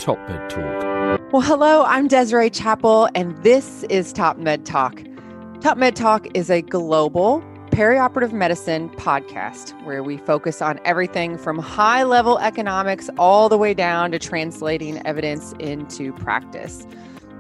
TopMedTalk. Well, hello, I'm Desiree Chappell, and this is TopMedTalk. TopMedTalk is a global perioperative medicine podcast where we focus on everything from high-level economics all the way down to translating evidence into practice.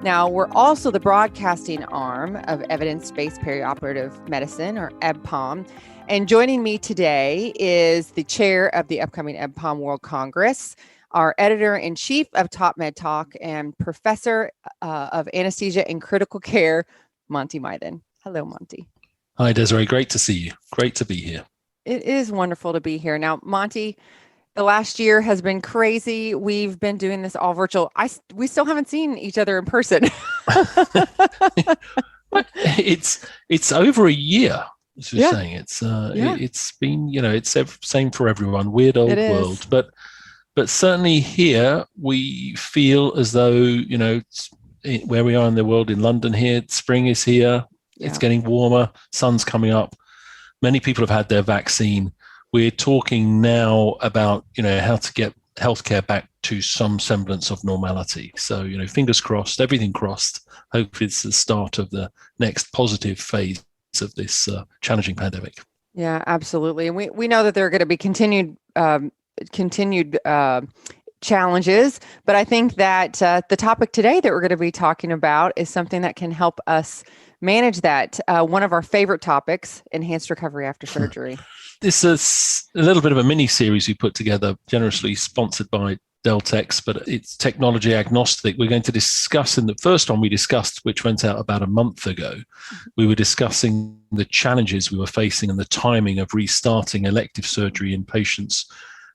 Now, we're also the broadcasting arm of evidence-based perioperative medicine, or EBPOM. And joining me today is the chair of the upcoming EBPOM World Congress, our editor-in-chief of TopMedTalk, and professor of anesthesia and critical care, Monty Mythen. Hello, Monty. Hi, Desiree. Great to see you. Great to be here. It is wonderful to be here. Now, Monty, the last year has been crazy. We've been doing this all virtual. We still haven't seen each other in person. It's over a year. As you're Yeah. saying, it's been, it's same for everyone. Weird old world, but certainly here we feel as though where we are in the world in London here, spring is here. Yeah. It's getting warmer. Sun's coming up. Many people have had their vaccine. We're talking now about how to get healthcare back to some semblance of normality. So fingers crossed, everything crossed. Hope it's the start of the next positive phase of this challenging pandemic. Yeah, absolutely. And we know that there are going to be continued challenges, but I think that the topic today that we're going to be talking about is something that can help us manage that. One of our favorite topics, enhanced recovery after surgery. This is a little bit of a mini series we put together, generously sponsored by Deltex, but it's technology agnostic. We're going to discuss, in the first one we discussed, which went out about a month ago, we were discussing the challenges we were facing and the timing of restarting elective surgery in patients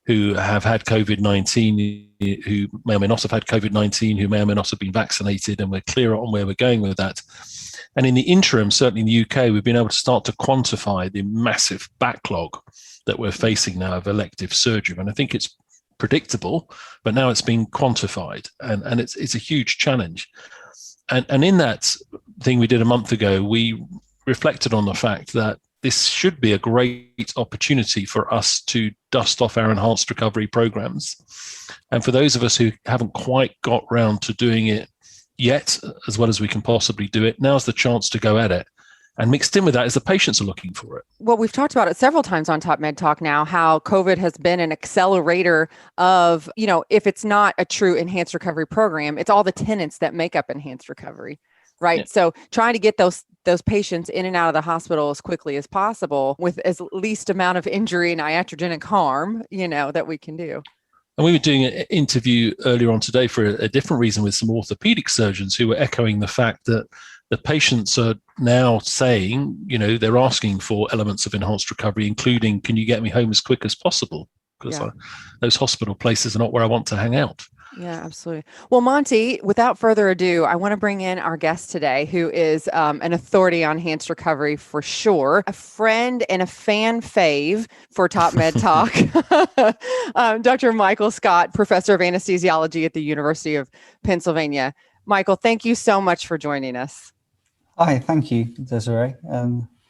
who have had COVID-19, who may or may not have had COVID-19, who may or may not have been vaccinated, and we're clear on where we're going with that. And in the interim, certainly in the UK, we've been able to start to quantify the massive backlog that we're facing now of elective surgery. And I think it's predictable, but now it's being quantified, and it's a huge challenge. And in that thing we did a month ago, we reflected on the fact that this should be a great opportunity for us to dust off our enhanced recovery programs. And for those of us who haven't quite got round to doing it yet, as well as we can possibly do it, now's the chance to go at it. And mixed in with that is the patients are looking for it. Well, we've talked about it several times on TopMedTalk now, how COVID has been an accelerator of, if it's not a true enhanced recovery program, it's all the tenets that make up enhanced recovery, right? Yeah. So trying to get those patients in and out of the hospital as quickly as possible with as least amount of injury and iatrogenic harm, that we can do. And we were doing an interview earlier on today for a different reason with some orthopedic surgeons who were echoing the fact that the patients are now saying, they're asking for elements of enhanced recovery, including, can you get me home as quick as possible? Because those hospital places are not where I want to hang out. Yeah, absolutely. Well, Monty, without further ado, I want to bring in our guest today, who is an authority on enhanced recovery for sure, a friend and a fan fave for TopMedTalk, Dr. Michael Scott, professor of anesthesiology at the University of Pennsylvania. Michael, thank you so much for joining us. Hi, thank you, Desiree.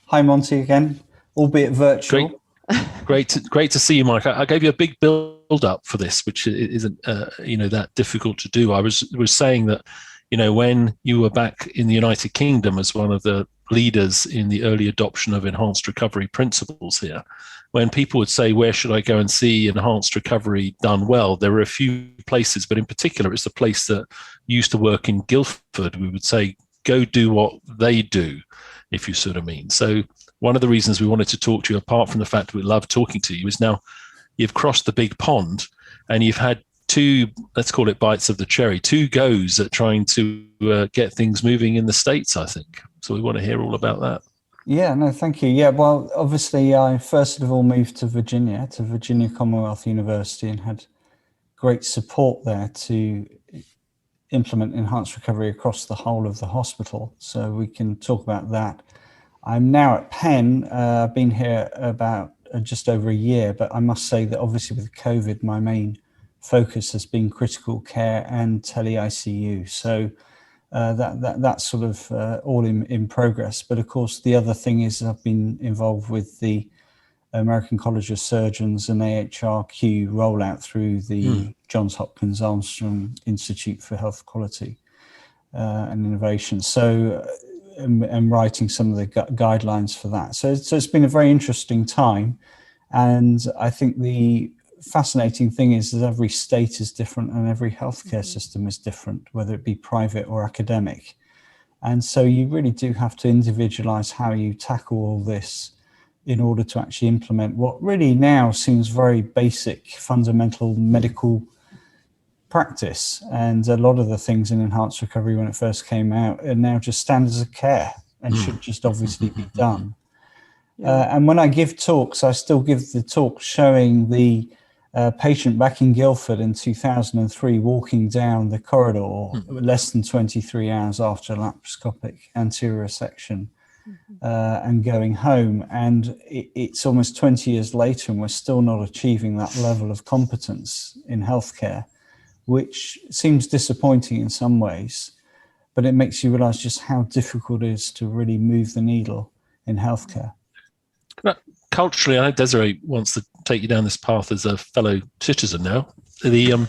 Hi, Monty, again, albeit virtual. Great to see you, Mike. I gave you a big build up for this, which isn't that difficult to do. I was saying that when you were back in the United Kingdom as one of the leaders in the early adoption of enhanced recovery principles here, when people would say, where should I go and see enhanced recovery done well, there were a few places, but in particular it's the place that used to work in Guildford. We would say, go do what they do, if you sort of mean. So one of the reasons we wanted to talk to you, apart from the fact that we love talking to you, is now you've crossed the big pond and you've had two, let's call it bites of the cherry, two goes at trying to get things moving in the States, I think. So we want to hear all about that. Yeah, no, thank you. Yeah, well, obviously I first of all moved to Virginia Commonwealth University, and had great support there to implement enhanced recovery across the whole of the hospital. So we can talk about that. I'm now at Penn. I've been here about just over a year, but I must say that obviously with COVID, my main focus has been critical care and tele-ICU. So that's sort of all in progress. But of course, the other thing is I've been involved with the American College of Surgeons and AHRQ rollout through the Johns Hopkins Armstrong Institute for Health Quality and Innovation. So, and writing some of the guidelines for that. So it's been a very interesting time. And I think the fascinating thing is that every state is different and every healthcare system is different, whether it be private or academic. And so you really do have to individualize how you tackle all this in order to actually implement what really now seems very basic, fundamental medical practice. And a lot of the things in enhanced recovery when it first came out are now just standards of care and should just obviously be done. And when I give talks, I still give the talk showing the patient back in Guildford in 2003 walking down the corridor less than 23 hours after a laparoscopic anterior resection and going home. And it's almost 20 years later and we're still not achieving that level of competence in healthcare, which seems disappointing in some ways, but it makes you realize just how difficult it is to really move the needle in healthcare. Culturally, I know Desiree wants to take you down this path as a fellow citizen now. The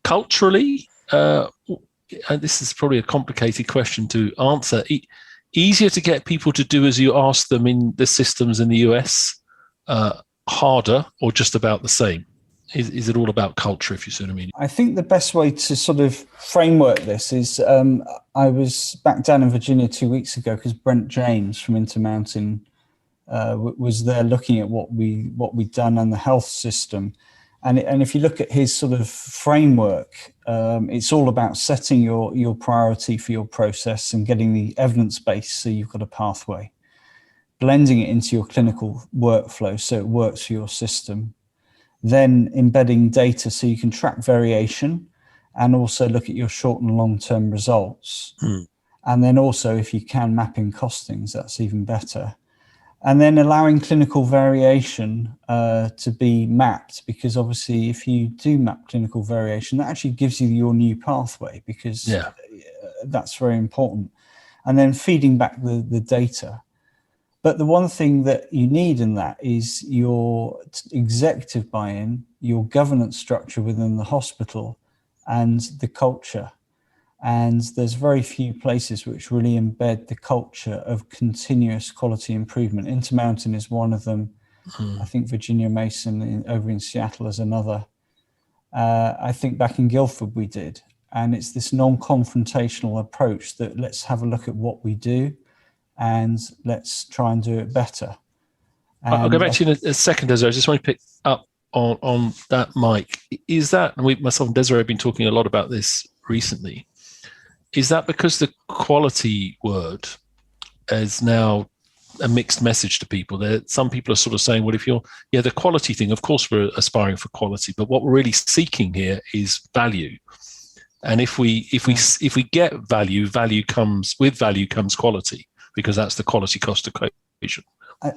culturally, and this is probably a complicated question to answer, easier to get people to do as you ask them in the systems in the US, harder, or just about the same? Is it all about culture, if you see what I mean? I think the best way to sort of framework this is I was back down in Virginia 2 weeks ago because Brent James from Intermountain was there looking at what we'd done and the health system. And if you look at his sort of framework, it's all about setting your priority for your process and getting the evidence base so you've got a pathway, blending it into your clinical workflow so it works for your system, then embedding data so you can track variation and also look at your short and long-term results. And then also, if you can, mapping costings, that's even better. And then allowing clinical variation to be mapped, because obviously if you do map clinical variation, that actually gives you your new pathway, because that's very important. And then feeding back the data. But the one thing that you need in that is your executive buy-in, your governance structure within the hospital, and the culture. And there's very few places which really embed the culture of continuous quality improvement. Intermountain is one of them. I think Virginia Mason over in Seattle is another. I think back in Guildford we did. And it's this non-confrontational approach that let's have a look at what we do and let's try and do it better. And I'll go back to you in a second, Desiree. I just want to pick up on that, Mike. Is that, and myself and Desiree have been talking a lot about this recently, is that because the quality word is now a mixed message to people? Some people are sort of saying, well, if the quality thing, of course we're aspiring for quality, but what we're really seeking here is value. And if we get value comes quality, because that's the quality cost equation.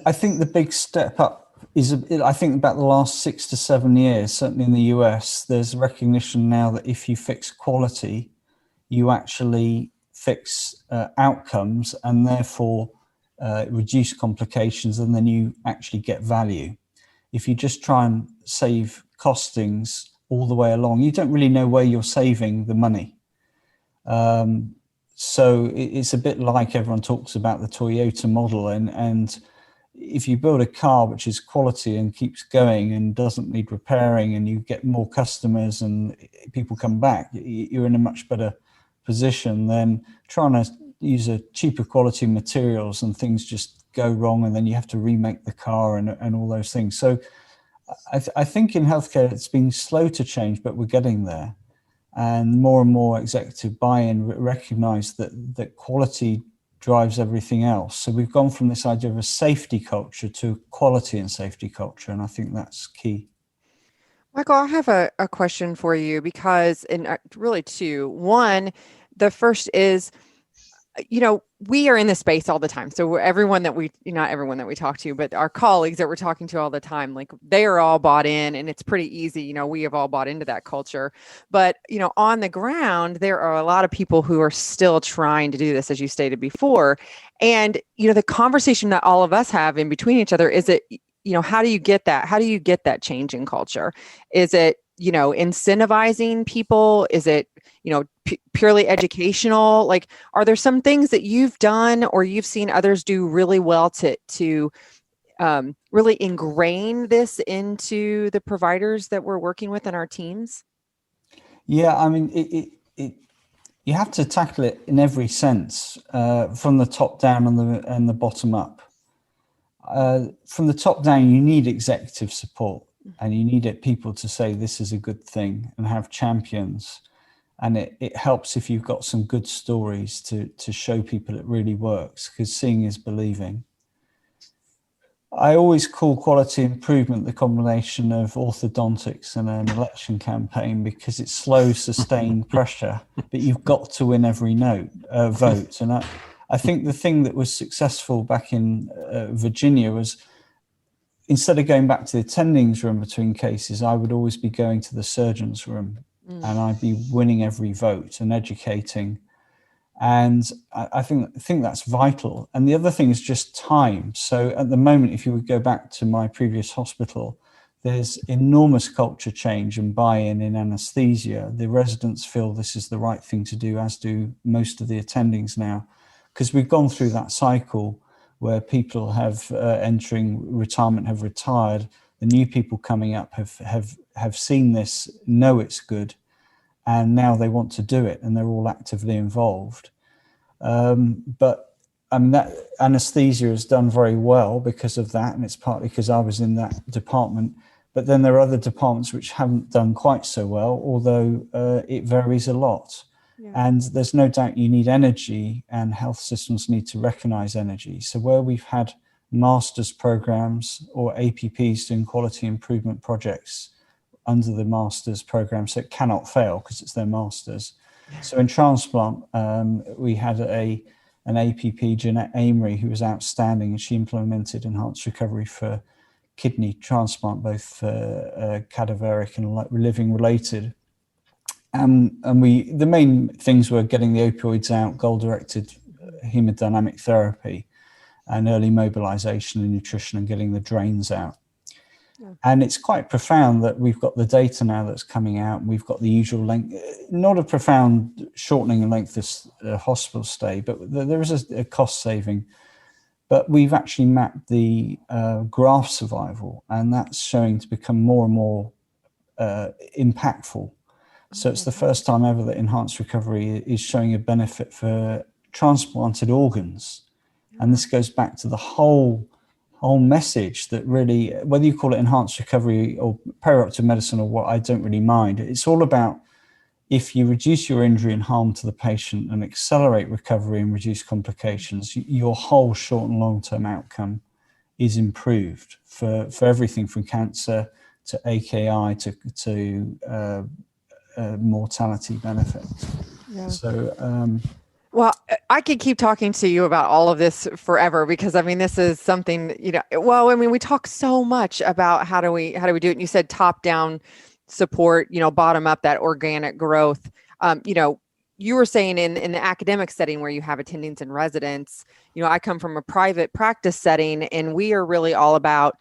I think the big step up is, I think about the last 6 to 7 years, certainly in the US, there's recognition now that if you fix quality, you actually fix outcomes and therefore reduce complications, and then you actually get value. If you just try and save costings all the way along, you don't really know where you're saving the money. So it's a bit like everyone talks about the Toyota model, and if you build a car which is quality and keeps going and doesn't need repairing, and you get more customers and people come back, you're in a much better position than trying to use a cheaper quality materials and things just go wrong and then you have to remake the car and all those things. So I think in healthcare it's been slow to change, but we're getting there. And more executive buy-in recognize that quality drives everything else. So we've gone from this idea of a safety culture to quality and safety culture, and I think that's key. Michael, I have a question for you, because, and really two. One, the first is, we are in this space all the time. So everyone that not everyone that we talk to, but our colleagues that we're talking to all the time, like they are all bought in, and it's pretty easy. We have all bought into that culture. But, on the ground, there are a lot of people who are still trying to do this, as you stated before. And, the conversation that all of us have in between each other is that how do you get that? How do you get that change in culture? Is it, incentivizing people? Is it, purely educational? Like, are there some things that you've done or you've seen others do really well to really ingrain this into the providers that we're working with in our teams? Yeah, I mean, you have to tackle it in every sense, from the top down and the bottom up. From the top down, you need executive support, and you need people to say this is a good thing and have champions. And it helps if you've got some good stories to show people it really works, because seeing is believing. I always call quality improvement the combination of orthodontics and an election campaign, because it's slow, sustained pressure, but you've got to win every vote. And I think the thing that was successful back in Virginia was, instead of going back to the attendings room between cases, I would always be going to the surgeon's room, and I'd be winning every vote and educating. And I think that's vital. And the other thing is just time. So at the moment, if you would go back to my previous hospital, there's enormous culture change and buy-in in anesthesia. The residents feel this is the right thing to do, as do most of the attendings now, because we've gone through that cycle where people have entering retirement have retired. The new people coming up have seen this, know it's good, and now they want to do it, and they're all actively involved. But I mean, that anesthesia has done very well because of that, and it's partly because I was in that department. But then there are other departments which haven't done quite so well, although it varies a lot. Yeah. And there's no doubt you need energy, and health systems need to recognize energy. So where we've had master's programs or APPs doing quality improvement projects under the master's program, so it cannot fail because it's their master's. Yeah. So in transplant, we had an APP, Jeanette Amery, who was outstanding, and she implemented enhanced recovery for kidney transplant, both cadaveric and living related. And the main things were getting the opioids out, goal-directed hemodynamic therapy, and early mobilization and nutrition, and getting the drains out. Yeah. And it's quite profound that we've got the data now that's coming out, and we've got the usual length, not a profound shortening in length of hospital stay, but there is a cost saving. But we've actually mapped the graft survival, and that's showing to become more and more impactful. So it's the first time ever that enhanced recovery is showing a benefit for transplanted organs. And this goes back to the whole message that really, whether you call it enhanced recovery or perioperative medicine or what, I don't really mind. It's all about, if you reduce your injury and harm to the patient and accelerate recovery and reduce complications, your whole short and long-term outcome is improved for everything from cancer to AKI to mortality benefit. Yeah. So, well, I could keep talking to you about all of this forever, because I mean, this is something, we talk so much about how do we do it. And you said top down support, bottom up, that organic growth. You were saying in the academic setting where you have attendings and residents, I come from a private practice setting, and we are really all about,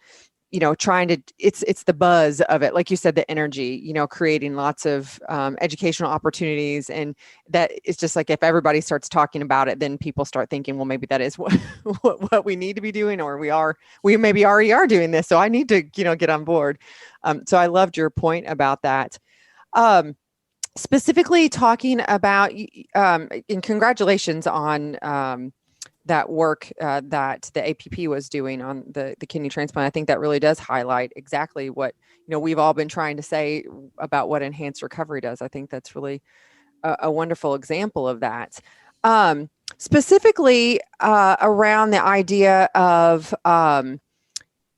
trying to, it's the buzz of it. Like you said, the energy, creating lots of educational opportunities. And that is just like, if everybody starts talking about it, then people start thinking, well, maybe that is what we need to be doing, or we maybe already are doing this. So I need to, get on board. So I loved your point about that. Specifically talking about, and congratulations on, that work that the APP was doing on the kidney transplant. I think that really does highlight exactly what, we've all been trying to say about what enhanced recovery does. I think that's really a wonderful example of that. Specifically around the idea of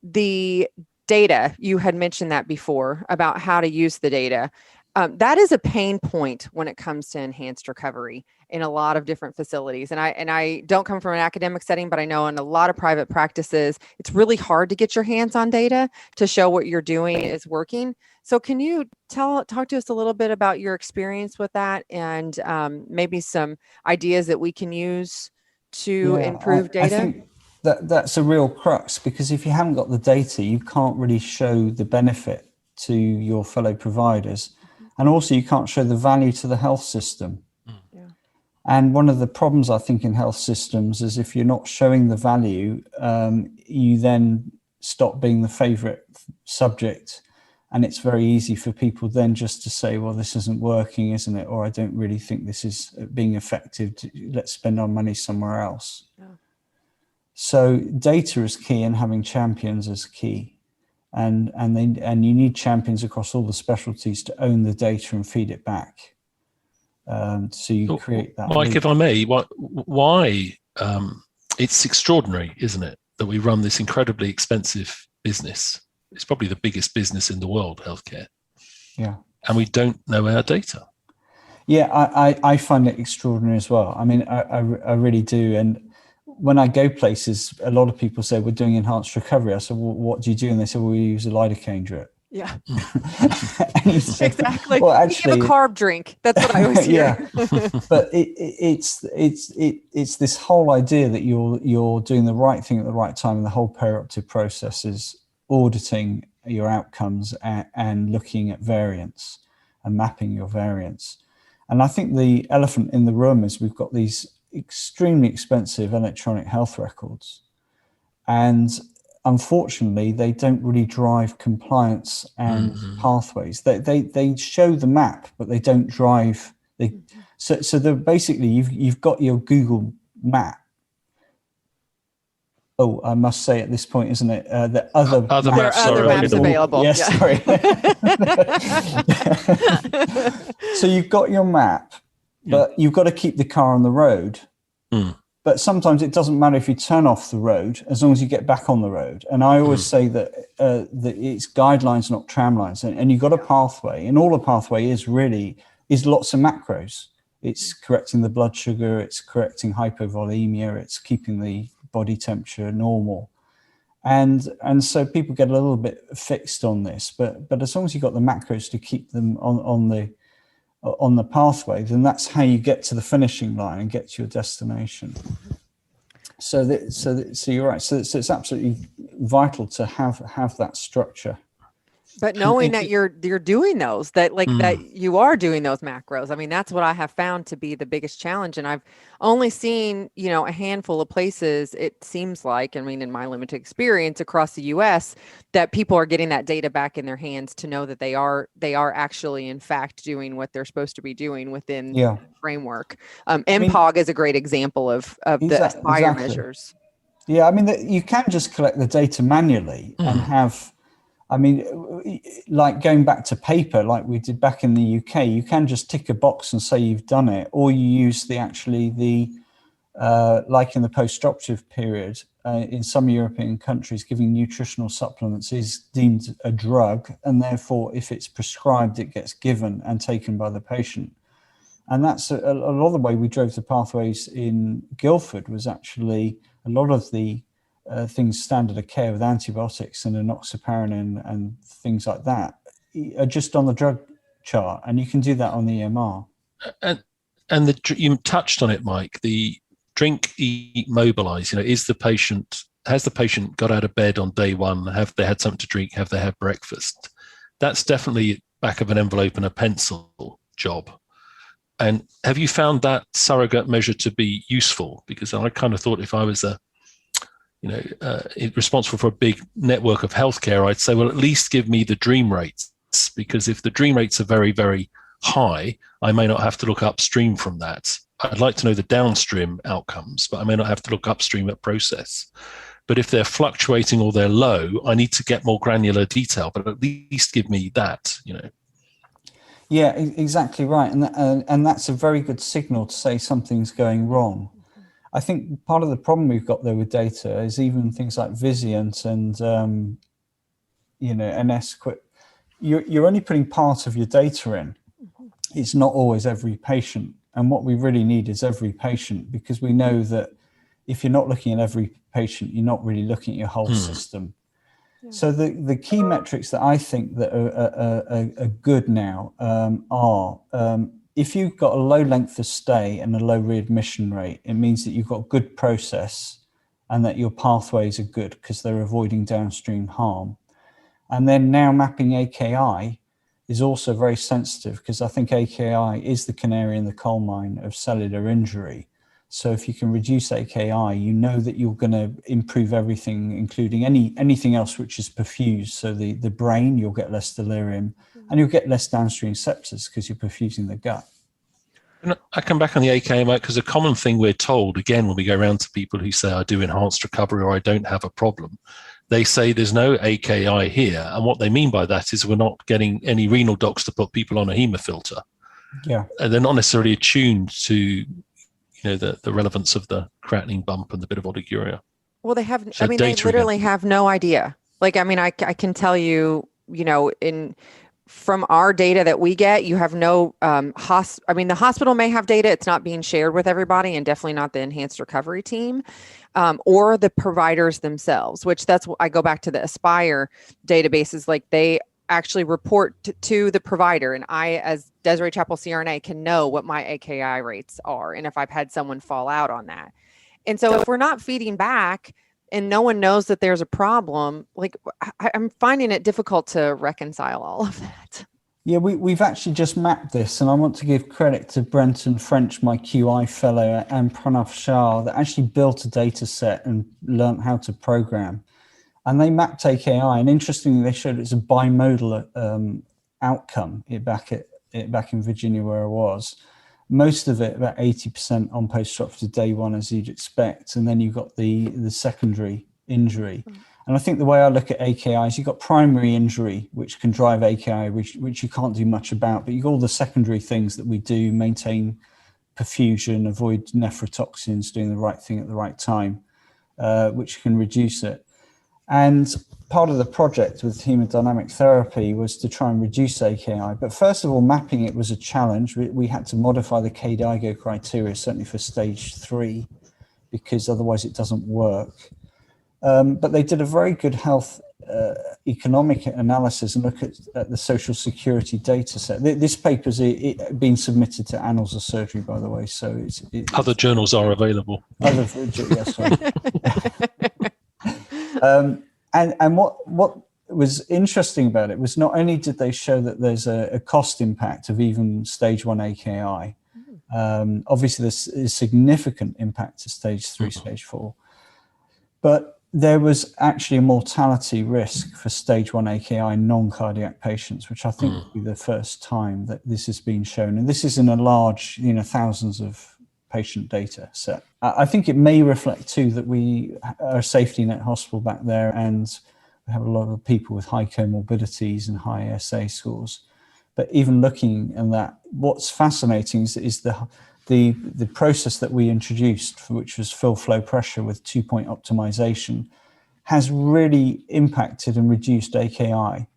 the data, you had mentioned that before about how to use the data. That is a pain point when it comes to enhanced recovery in a lot of different facilities. And I don't come from an academic setting, but I know in a lot of private practices, it's really hard to get your hands on data to show what you're doing is working. So can you talk to us a little bit about your experience with that, and maybe some ideas that we can use to improve data? I think that's a real crux, because if you haven't got the data, you can't really show the benefit to your fellow providers, and also you can't show the value to the health system. Yeah. And one of the problems, I think, in health systems is if you're not showing the value, you then stop being the favorite subject. And it's very easy for people then just to say, well, this isn't working, isn't it? Or I don't really think this is being effective. Let's spend our money somewhere else. Yeah. So data is key, and having champions is key. And you need champions across all the specialties to own the data and feed it back. So you create that. Mike, if I may, why it's extraordinary, isn't it, that we run this incredibly expensive business? It's probably the biggest business in the world, healthcare. Yeah. And we don't know our data. Yeah, I find it extraordinary as well. I mean, I really do. And when I go places, a lot of people say, we're doing enhanced recovery. I said, well, what do you do? And they said, well, we use a lidocaine drip. Yeah. Said, exactly. Well, actually, give a carb drink. That's what I always hear. Yeah. But it's this whole idea that you're doing the right thing at the right time, and the whole perioperative process is auditing your outcomes and looking at variance and mapping your variance. And I think the elephant in the room is we've got these extremely expensive electronic health records, and unfortunately they don't really drive compliance and pathways. They show the map, but they don't drive. So they're basically you've got your Google map. Oh, I must say at this point, isn't it? The other maps are available. Yes, sorry. So you've got your map, but you've got to keep the car on the road. But sometimes it doesn't matter if you turn off the road, as long as you get back on the road. And I always say that it's guidelines, not tram lines. And you've got a pathway, and all a pathway is lots of macros. It's correcting the blood sugar, it's correcting hypovolemia, it's keeping the body temperature normal. And so people get a little bit fixed on this, but as long as you've got the macros to keep them on the pathway, then that's how you get to the finishing line and get to your destination. So you're right. So it's absolutely vital to have that structure. But knowing that you're doing those, that you are doing those macros. I mean, that's what I have found to be the biggest challenge. And I've only seen, a handful of places, it seems like, I mean, in my limited experience across the US, that people are getting that data back in their hands to know that they are actually, in fact, doing what they're supposed to be doing within the framework. MPOG is a great example of the Aspire measures. Yeah, I mean, you can just collect the data manually and have... I mean, like going back to paper, like we did back in the UK, you can just tick a box and say you've done it, or you use like in the post-operative period, in some European countries, giving nutritional supplements is deemed a drug, and therefore, if it's prescribed, it gets given and taken by the patient. And that's a lot of the way we drove the pathways in Guildford was actually a lot of the things standard of care with antibiotics and enoxaparin and things like that are just on the drug chart, and you can do that on the EMR. And you touched on it, Mike. The drink, eat, mobilize. Has the patient got out of bed on day one? Have they had something to drink? Have they had breakfast? That's definitely back of an envelope and a pencil job. And have you found that surrogate measure to be useful? Because I kind of thought if I was responsible for a big network of healthcare, I'd say, well, at least give me the dream rates, because if the dream rates are very, very high, I may not have to look upstream from that. I'd like to know the downstream outcomes, but I may not have to look upstream at process. But if they're fluctuating or they're low, I need to get more granular detail, but at least give me that, Yeah, exactly right. And that's a very good signal to say something's going wrong. I think part of the problem we've got there with data is even things like Vizient and, NSQuip. You're only putting part of your data in. It's not always every patient. And what we really need is every patient, because we know that if you're not looking at every patient, you're not really looking at your whole system. Yeah. So the key metrics that I think that are good now are if you've got a low length of stay and a low readmission rate, it means that you've got good process and that your pathways are good because they're avoiding downstream harm. And then now mapping AKI is also very sensitive, because I think AKI is the canary in the coal mine of cellular injury. So if you can reduce AKI, you know that you're going to improve everything, including anything else which is perfused. So the brain, you'll get less delirium, and you'll get less downstream sepsis because you're perfusing the gut. And I come back on the AKI, because a common thing we're told, again, when we go around to people who say, I do enhanced recovery or I don't have a problem, they say there's no AKI here. And what they mean by that is we're not getting any renal docs to put people on a hemofilter. Yeah. And they're not necessarily attuned to the relevance of the creatinine bump and the bit of oliguria. Well, they have, so they literally have no idea. Like, I can tell you, from our data that we get, you have no, the hospital may have data. It's not being shared with everybody, and definitely not the enhanced recovery team, or the providers themselves, which I go back to the Aspire databases. Like, they actually report to the provider, and I, as Desiree Chapel CRNA, can know what my AKI rates are and if I've had someone fall out on that. And so if we're not feeding back and no one knows that there's a problem, like, I'm finding it difficult to reconcile all of that. Yeah, we've actually just mapped this, and I want to give credit to Brenton French, my QI fellow, and Pranav Shah, that actually built a data set and learned how to program. And they mapped AKI, and interestingly, they showed it's a bimodal outcome back in Virginia, where I was. Most of it, about 80% on post-operative day one, as you'd expect. And then you've got the secondary injury. And I think the way I look at AKI is you've got primary injury, which can drive AKI, which you can't do much about. But you've got all the secondary things that we do: maintain perfusion, avoid nephrotoxins, doing the right thing at the right time, which can reduce it. And part of the project with hemodynamic therapy was to try and reduce AKI. But first of all, mapping it was a challenge. We had to modify the KDIGO criteria, certainly for stage 3, because otherwise it doesn't work. But they did a very good health economic analysis and look at the social security data set. This paper's been submitted to Annals of Surgery, by the way. So other journals are available. Yes, sorry. And what was interesting about it was not only did they show that there's a cost impact of even stage 1 AKI, obviously there's a significant impact to stage 3, stage 4, but there was actually a mortality risk for stage 1 AKI in non-cardiac patients, which I think will be the first time that this has been shown. And this is in a large, thousands of patient data set. I think it may reflect too that we are a safety net hospital back there, and we have a lot of people with high comorbidities and high SA scores. But even looking at that, what's fascinating is the process that we introduced, which was fill flow pressure with 2-point optimization, has really impacted and reduced AKI.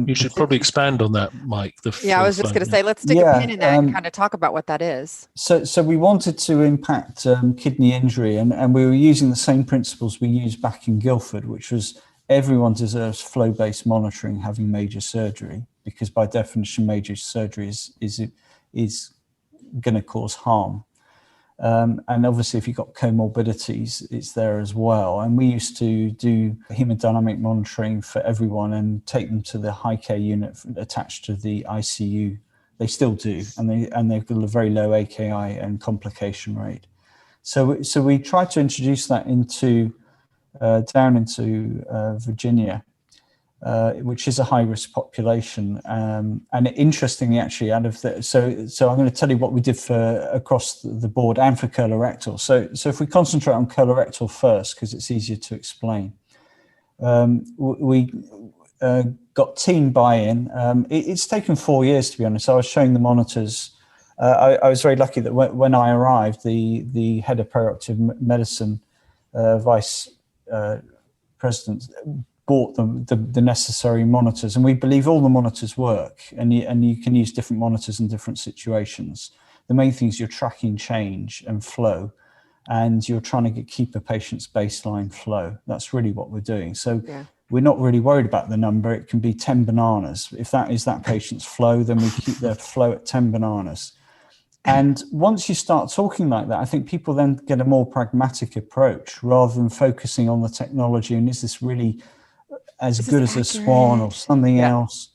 You should probably expand on that, Mike. I was just going to say, let's stick a pin in that and kind of talk about what that is. So we wanted to impact kidney injury, and we were using the same principles we used back in Guildford, which was everyone deserves flow-based monitoring having major surgery, because by definition, major surgery is going to cause harm. And obviously, if you've got comorbidities, it's there as well. And we used to do hemodynamic monitoring for everyone and take them to the high care unit attached to the ICU. They still do, and they've got a very low AKI and complication rate. So we tried to introduce that down into Virginia, which is a high-risk population. And interestingly, actually, so I'm going to tell you what we did for across the board and for colorectal. So if we concentrate on colorectal first, because it's easier to explain, we got team buy-in. It's taken 4 years, to be honest. I was showing the monitors. I was very lucky that when I arrived, the head of perioperative medicine, vice president, bought the necessary monitors, and we believe all the monitors work, and you can use different monitors in different situations. The main thing is you're tracking change and flow, and you're trying to keep a patient's baseline flow. That's really what we're doing. So we're not really worried about the number. It can be 10 bananas. If that is that patient's flow, then we keep their flow at 10 bananas. And once you start talking like that, I think people then get a more pragmatic approach rather than focusing on the technology and is this really as good as a Swan or something else.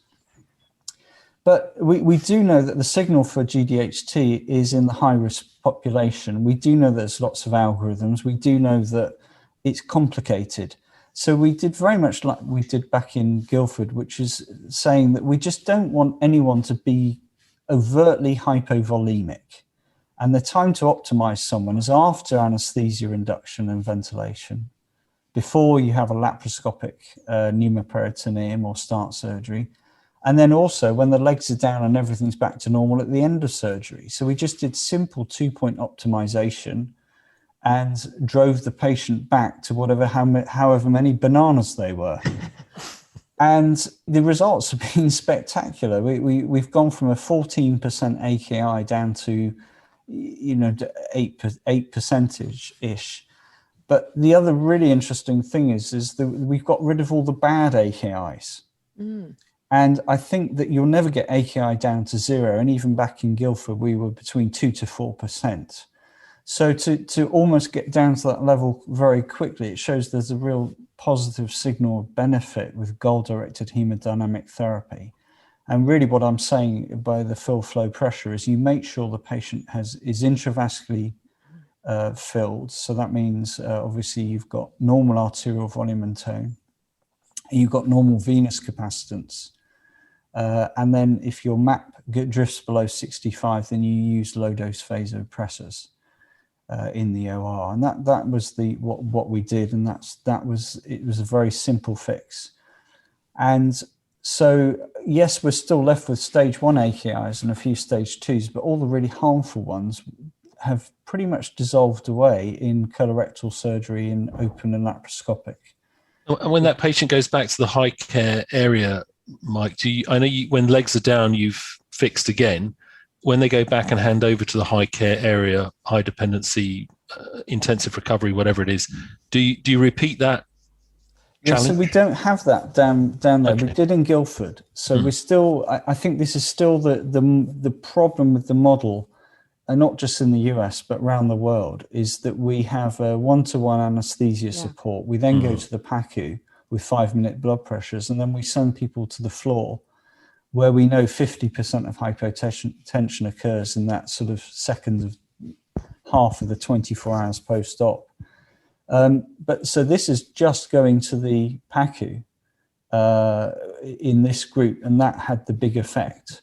But we do know that the signal for GDHT is in the high-risk population. We do know there's lots of algorithms. We do know that it's complicated. So we did very much like we did back in Guildford, which is saying that we just don't want anyone to be overtly hypovolemic. And the time to optimize someone is after anesthesia induction and ventilation, before you have a laparoscopic pneumoperitoneum or start surgery. And then also when the legs are down and everything's back to normal at the end of surgery. So we just did simple 2-point optimization and drove the patient back to however many bananas they were. And the results have been spectacular. We've gone from a 14% AKI down to 8%-ish. But the other really interesting thing is that we've got rid of all the bad AKIs. And I think that you'll never get AKI down to 0. And even back in Guildford, we were between 2 to 4%. So to almost get down to that level very quickly, it shows there's a real positive signal of benefit with goal-directed hemodynamic therapy. And really what I'm saying by the fill flow pressure is you make sure the patient is intravascularly filled. So that means obviously you've got normal arterial volume and tone. You've got normal venous capacitance. And then if your MAP drifts below 65, then you use low-dose vasopressors in the OR. And that was what we did, and it was a very simple fix. And so, yes, we're still left with stage 1 AKIs and a few stage 2s, but all the really harmful ones have pretty much dissolved away in colorectal surgery and open and laparoscopic. And when that patient goes back to the high care area, Mike, I know when legs are down, you've fixed again. When they go back and hand over to the high care area, high dependency, intensive recovery, whatever it is, do you repeat that challenge? So we don't have that down there. Okay. We did in Guildford. So we're still, I think this is still the problem with the model, and not just in the US, but around the world, is that we have a one-to-one anesthesia support. We then go to the PACU with 5-minute blood pressures, and then we send people to the floor where we know 50% of hypotension occurs in that sort of second of half of the 24 hours post-op. But so this is just going to the PACU in this group, and that had the big effect.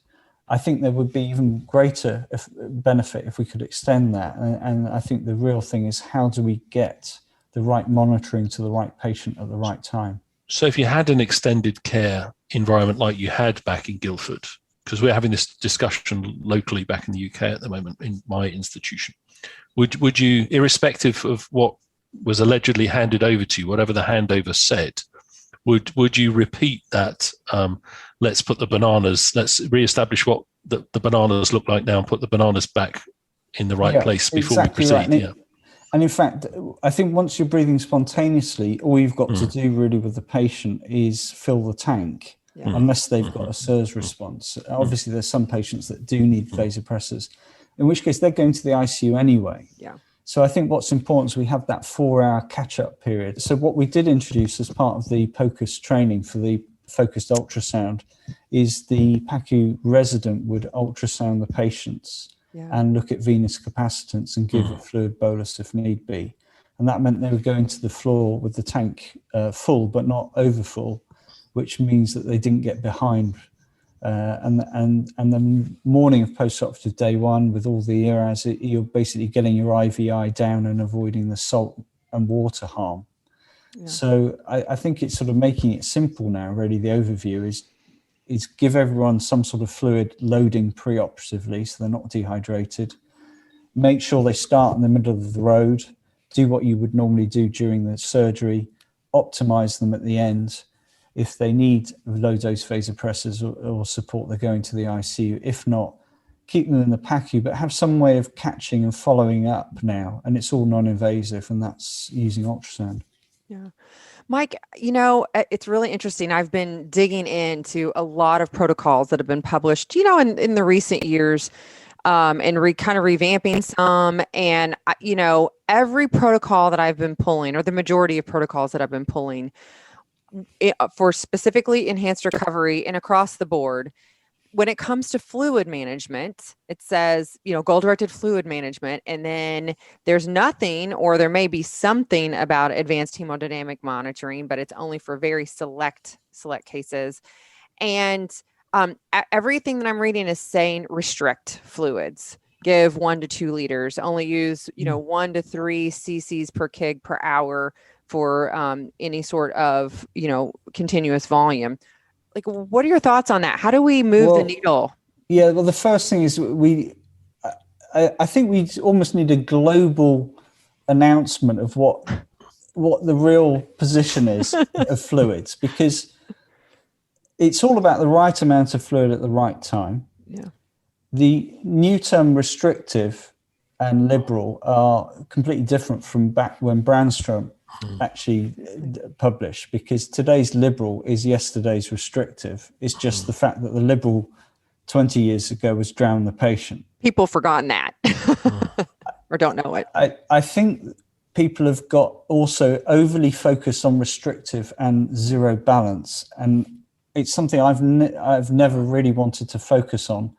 I think there would be even greater benefit if we could extend that. And I think the real thing is, how do we get the right monitoring to the right patient at the right time? So if you had an extended care environment like you had back in Guildford, because we're having this discussion locally back in the UK at the moment in my institution, would you, irrespective of what was allegedly handed over to you, whatever the handover said, would you repeat that? Let's put the bananas, let's reestablish what the bananas look like now and put the bananas back in the right place before we proceed. Right. And in fact, I think once you're breathing spontaneously, all you've got to do really with the patient is fill the tank, unless they've got a SIRS response. Obviously, there's some patients that do need vasopressors, in which case they're going to the ICU anyway. So I think what's important is we have that 4-hour catch-up period. So what we did introduce as part of the POCUS training for the focused ultrasound is the PACU resident would ultrasound the patients and look at venous capacitance and give a fluid bolus if need be. And that meant they would go into the floor with the tank full but not over full, which means that they didn't get behind. And the morning of post-operative day 1 with all the ERAS, you're basically getting your IVI down and avoiding the salt and water harm. So I think it's sort of making it simple now, really. The overview is give everyone some sort of fluid loading pre-operatively so they're not dehydrated. Make sure they start in the middle of the road, do what you would normally do during the surgery, optimize them at the end. If they need low-dose vasopressors or support, they're going to the ICU. If not, keep them in the PACU, but have some way of catching and following up now. And it's all non-invasive, and that's using ultrasound. Yeah. Mike, it's really interesting. I've been digging into a lot of protocols that have been published, in the recent years and kind of revamping some. And, every protocol that I've been pulling, or the majority of protocols that I've been pulling for specifically enhanced recovery and across the board, when it comes to fluid management, it says, goal-directed fluid management, and then there's nothing, or there may be something about advanced hemodynamic monitoring, but it's only for very select cases. And everything that I'm reading is saying restrict fluids, give 1 to 2 liters, only use 1 to 3 cc's per kg per hour for any sort of continuous volume. Like, what are your thoughts on that? How do we move the needle? Yeah, well, the first thing is I think we almost need a global announcement of what the real position is of fluids, because it's all about the right amount of fluid at the right time. Yeah. The new term restrictive and liberal are completely different from back when Brandstrom actually published, because today's liberal is yesterday's restrictive. It's just the fact that the liberal 20 years ago was drown the patient. People have forgotten that or don't know it. I think people have got also overly focused on restrictive and zero balance, and it's something I've never really wanted to focus on.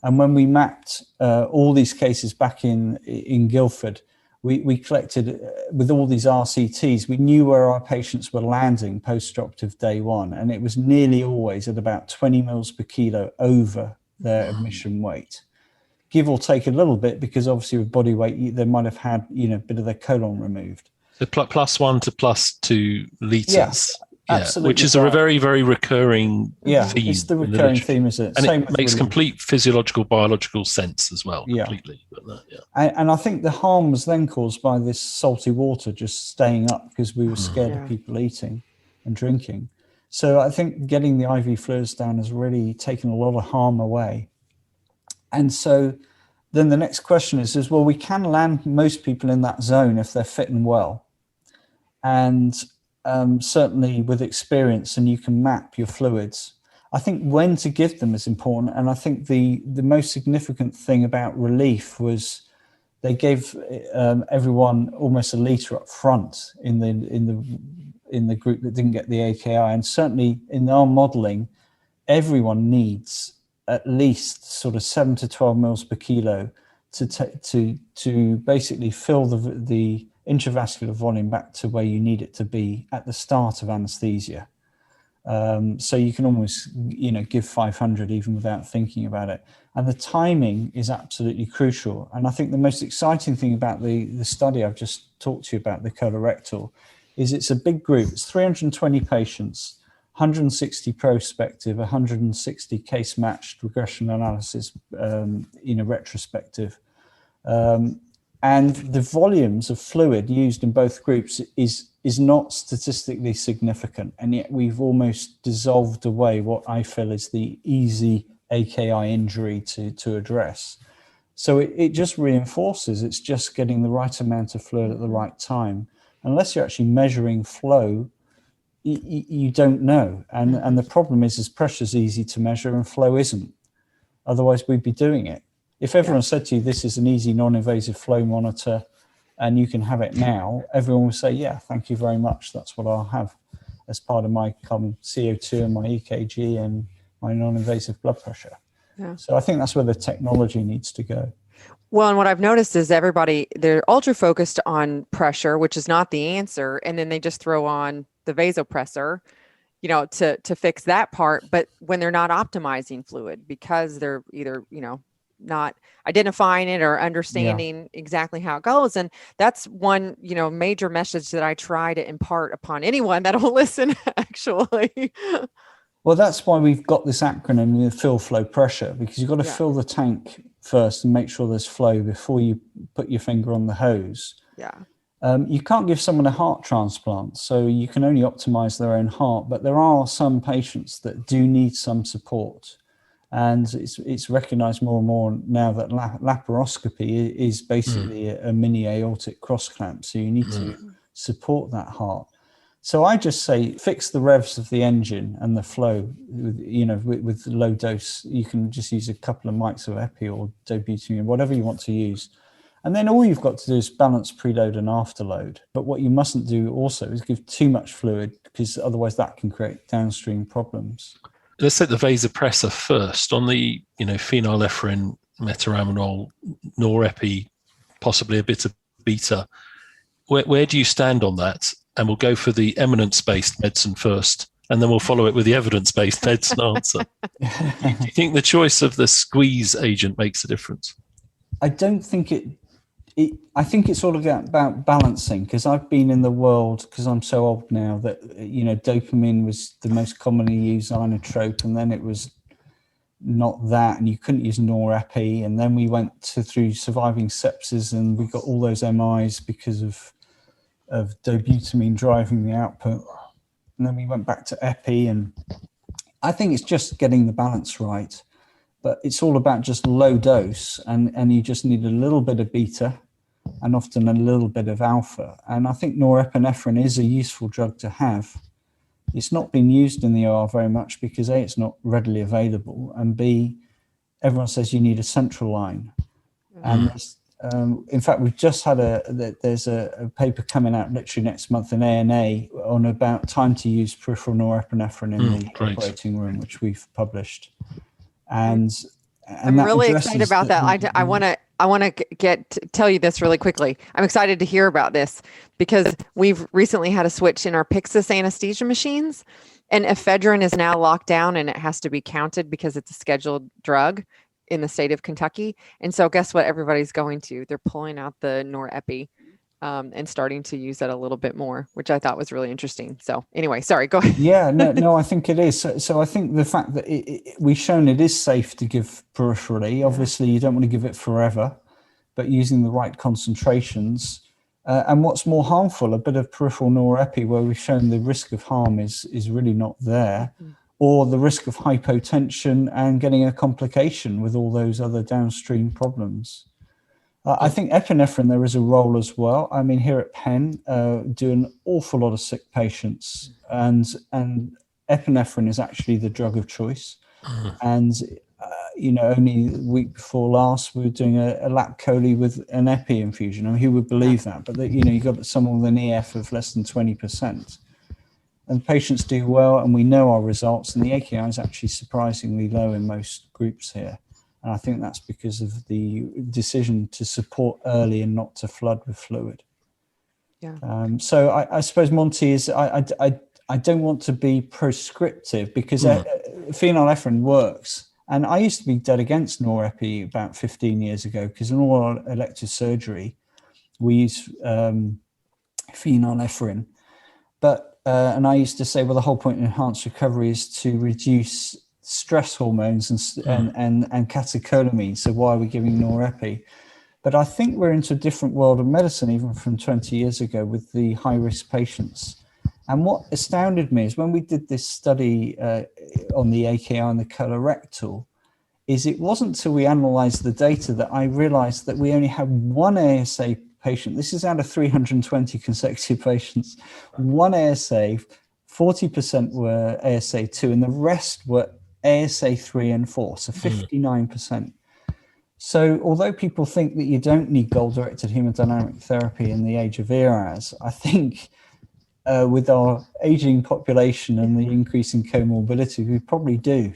And when we mapped all these cases back in Guildford, we collected with all these RCTs, we knew where our patients were landing post-operative day 1, and it was nearly always at about 20 mils per kilo over their admission weight, give or take a little bit, because obviously with body weight, they might have had a bit of their colon removed. So +1 to +2 liters. Yeah, absolutely, which is a very, very recurring theme. It's the recurring theme, isn't it? And Same it makes complete physiological, biological sense as well, completely. But and I think the harm was then caused by this salty water just staying up because we were scared of people eating and drinking. So I think getting the IV fluids down has really taken a lot of harm away. And so then the next question is, well, we can land most people in that zone if they're fit and well. And certainly with experience, and you can map your fluids. I think when to give them is important. And I think the most significant thing about relief was they gave everyone almost a litre up front in the group that didn't get the AKI. And certainly in our modelling, everyone needs at least sort of 7 to 12 mils per kilo to basically fill the intravascular volume back to where you need it to be at the start of anesthesia. So you can almost, give 500 even without thinking about it. And the timing is absolutely crucial. And I think the most exciting thing about the study I've just talked to you about, the colorectal, is it's a big group. It's 320 patients, 160 prospective, 160 case matched regression analysis, retrospective. And the volumes of fluid used in both groups is not statistically significant. And yet we've almost dissolved away what I feel is the easy AKI injury to address. So it just reinforces it's just getting the right amount of fluid at the right time. Unless you're actually measuring flow, you don't know. And the problem is pressure is easy to measure and flow isn't. Otherwise we'd be doing it. If everyone said to you, this is an easy non-invasive flow monitor and you can have it now, everyone would say, yeah, thank you very much. That's what I'll have as part of my CO2 and my EKG and my non-invasive blood pressure. Yeah. So I think that's where the technology needs to go. Well, and what I've noticed is they're ultra focused on pressure, which is not the answer. And then they just throw on the vasopressor, to fix that part. But when they're not optimizing fluid because they're either, not identifying it or understanding exactly how it goes. And that's one, major message that I try to impart upon anyone that'll listen, actually. Well, that's why we've got this acronym, the fill, flow, pressure, because you've got to fill the tank first and make sure there's flow before you put your finger on the hose. Yeah. You can't give someone a heart transplant, so you can only optimize their own heart, but there are some patients that do need some support. And it's recognized more and more now that laparoscopy is basically a mini aortic cross clamp. So you need to support that heart. So I just say fix the revs of the engine and the flow. With low dose, you can just use a couple of mics of epi or dobutamine, whatever you want to use. And then all you've got to do is balance preload and afterload. But what you mustn't do also is give too much fluid, because otherwise that can create downstream problems. Let's take the vasopressor first. On the phenylephrine, metaraminol, norepi, possibly a bit of beta. Where do you stand on that? And we'll go for the eminence-based medicine first, and then we'll follow it with the evidence-based medicine answer. Do you think the choice of the squeeze agent makes a difference? I don't think I think it's all about balancing, because I've been in the world, because I'm so old now, that dopamine was the most commonly used inotrope, and then it was not that, and you couldn't use norepi, and then we went through surviving sepsis, and we got all those MIs because of dobutamine driving the output, and then we went back to epi. And I think it's just getting the balance right, but it's all about just low dose, and you just need a little bit of beta and often a little bit of alpha. And I think norepinephrine is a useful drug to have. It's not been used in the OR very much because A, it's not readily available, and B, everyone says you need a central line. And in fact, we've just had there's a paper coming out literally next month in ANA on about time to use peripheral norepinephrine in the operating room, which we've published. And I'm really excited about that. I want to tell you this really quickly. I'm excited to hear about this because we've recently had a switch in our Pyxis anesthesia machines, and ephedrine is now locked down and it has to be counted because it's a scheduled drug in the state of Kentucky. And so guess what everybody's going to? They're pulling out the norepi and starting to use that a little bit more, which I thought was really interesting. So anyway, sorry, go ahead. Yeah, no, I think it is. So I think the fact that we've shown it is safe to give peripherally. Obviously, you don't want to give it forever, but using the right concentrations. And what's more harmful, a bit of peripheral norepi where we've shown the risk of harm is really not there, or the risk of hypotension and getting a complication with all those other downstream problems. I think epinephrine, there is a role as well. I mean, here at Penn, do an awful lot of sick patients, and epinephrine is actually the drug of choice. And, only the week before last, we were doing a lap chole with an epi infusion. I mean, who would believe that? But, you got someone with an EF of less than 20%. And patients do well, and we know our results. And the AKI is actually surprisingly low in most groups here. And I think that's because of the decision to support early and not to flood with fluid. Yeah. So I suppose, Monty, is I don't want to be prescriptive because phenylephrine works. And I used to be dead against norepi about 15 years ago because in all our elective surgery, we use phenylephrine. But and I used to say, well, the whole point in enhanced recovery is to reduce stress hormones and catecholamine. So why are we giving norepi? But I think we're into a different world of medicine, even from 20 years ago, with the high-risk patients. And what astounded me is when we did this study on the AKI and the colorectal, is it wasn't until we analyzed the data that I realized that we only had one ASA patient. This is out of 320 consecutive patients. One ASA, 40% were ASA2, and the rest were ASA3 and 4, so 59%. So although people think that you don't need goal-directed hemodynamic therapy in the age of ERAS, I think with our aging population and the increase in comorbidity, we probably do.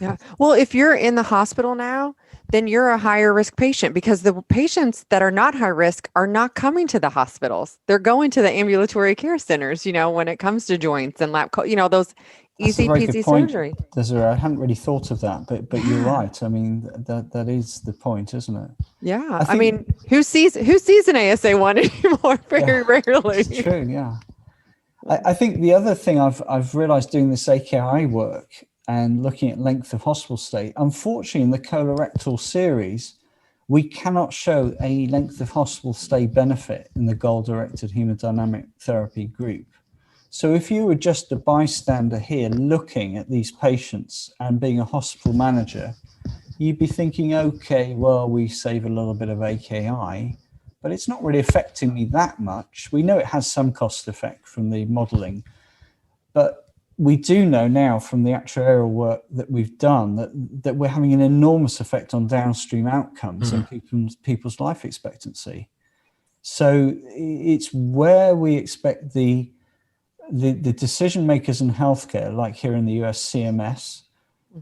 Yeah. Well, if you're in the hospital now, then you're a higher risk patient because the patients that are not high risk are not coming to the hospitals. They're going to the ambulatory care centers, when it comes to joints and lap, those easy peasy surgery. Desiree, I hadn't really thought of that, but you're right. I mean, that is the point, isn't it? Yeah. I mean, who sees an ASA1 anymore? Very rarely. It's true. Yeah. I think the other thing I've realized doing this AKI work and looking at length of hospital stay, unfortunately in the colorectal series, we cannot show a length of hospital stay benefit in the goal-directed hemodynamic therapy group. So if you were just a bystander here looking at these patients and being a hospital manager, you'd be thinking, okay, well, we save a little bit of AKI, but it's not really affecting me that much. We know it has some cost effect from the modeling, but we do know now from the actuarial work that we've done that we're having an enormous effect on downstream outcomes and people's life expectancy. So it's where we expect the decision makers in healthcare, like here in the US, CMS,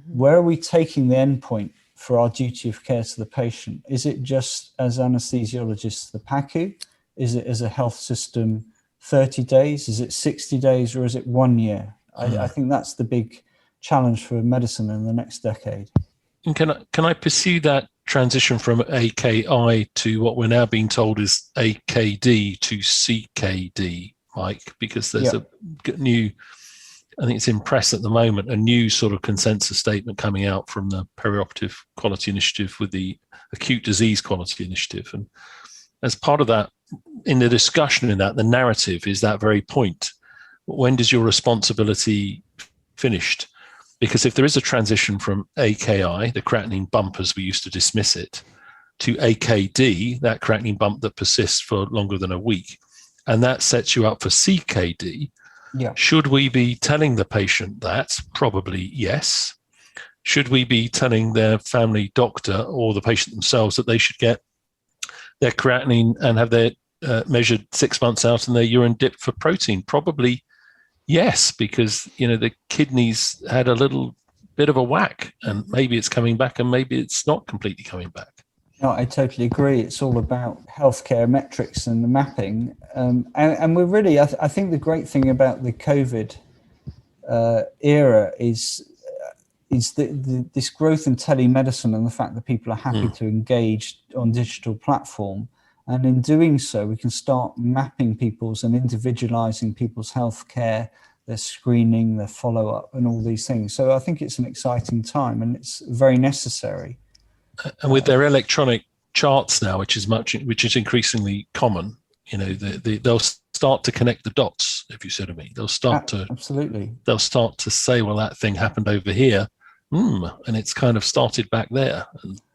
where are we taking the endpoint for our duty of care to the patient? Is it just as anesthesiologists, the PACU? Is it as a health system 30 days? Is it 60 days, or is it 1 year? I think that's the big challenge for medicine in the next decade. And can I pursue that transition from AKI to what we're now being told is AKD to CKD, Mike? Because there's a new, I think it's in press at the moment, a new sort of consensus statement coming out from the Perioperative Quality Initiative with the Acute Disease Quality Initiative. And as part of that, in the discussion in that, the narrative is that very point. When does your responsibility finished? Because if there is a transition from AKI, the creatinine bump as we used to dismiss it, to AKD, that creatinine bump that persists for longer than a week, and that sets you up for CKD, should we be telling the patient that? Probably yes. Should we be telling their family doctor or the patient themselves that they should get their creatinine and have their measured 6 months out and their urine dipped for protein? Probably yes, because the kidneys had a little bit of a whack, and maybe it's coming back and maybe it's not completely coming back. No, I totally agree. It's all about healthcare metrics and the mapping. And we're really, I think the great thing about the COVID era is this growth in telemedicine and the fact that people are happy to engage on digital platform. And in doing so, we can start mapping people's and individualizing people's healthcare, their screening, their follow-up, and all these things. So I think it's an exciting time, and it's very necessary. And with their electronic charts now, which is increasingly common, they'll start to connect the dots. If you see what I mean, they'll start to absolutely. They'll start to say, well, that thing happened over here, and it's kind of started back there.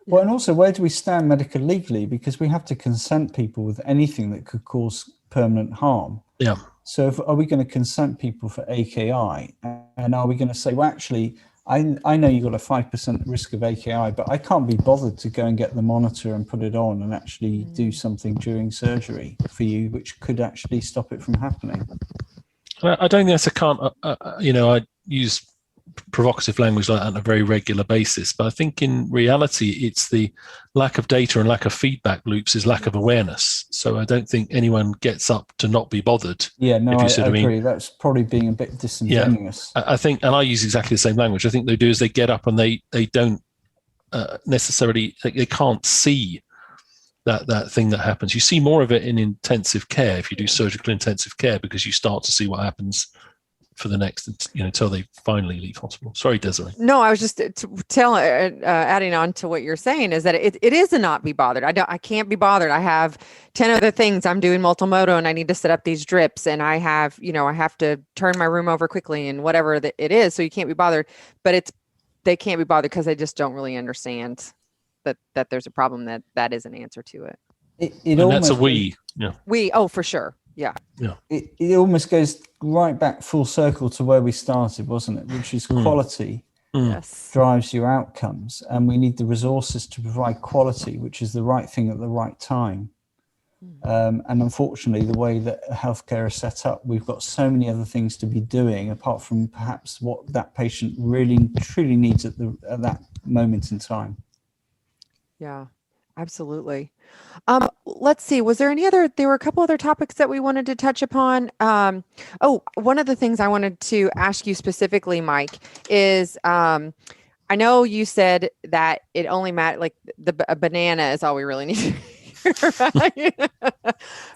Well, and also, where do we stand medical legally? Because we have to consent people with anything that could cause permanent harm. Yeah. So are we going to consent people for AKI? And are we going to say, well, actually, I know you've got a 5% risk of AKI, but I can't be bothered to go and get the monitor and put it on and actually do something during surgery for you, which could actually stop it from happening. I don't think that's a can't. I use provocative language like that on a very regular basis, but I think in reality it's the lack of data and lack of feedback loops is lack of awareness. So I don't think anyone gets up to not be bothered. Yeah, no, I agree. That's probably being a bit disingenuous. Yeah, I think, and I use exactly the same language. I think they do is they get up and they don't necessarily, they can't see that thing that happens. You see more of it in intensive care if you do surgical intensive care, because you start to see what happens for the next, until they finally leave hospital. Sorry, Desiree. No, I was just adding on to what you're saying is that it is a not be bothered. I can't be bothered. I have 10 other things. I'm doing multimodal and I need to set up these drips, and I have to turn my room over quickly and whatever it is. So you can't be bothered, but they can't be bothered because they just don't really understand that there's a problem that is an answer to it. And that's a we. Yeah. We, oh, for sure. Yeah. Yeah. It almost goes right back full circle to where we started, wasn't it? Which is quality drives your outcomes. And we need the resources to provide quality, which is the right thing at the right time. And unfortunately, the way that healthcare is set up, we've got so many other things to be doing apart from perhaps what that patient really, truly needs at that moment in time. Yeah, absolutely. Let's see. There were a couple other topics that we wanted to touch upon. One of the things I wanted to ask you specifically, Mike, is I know you said that it only matters, like a banana is all we really need to hear, right?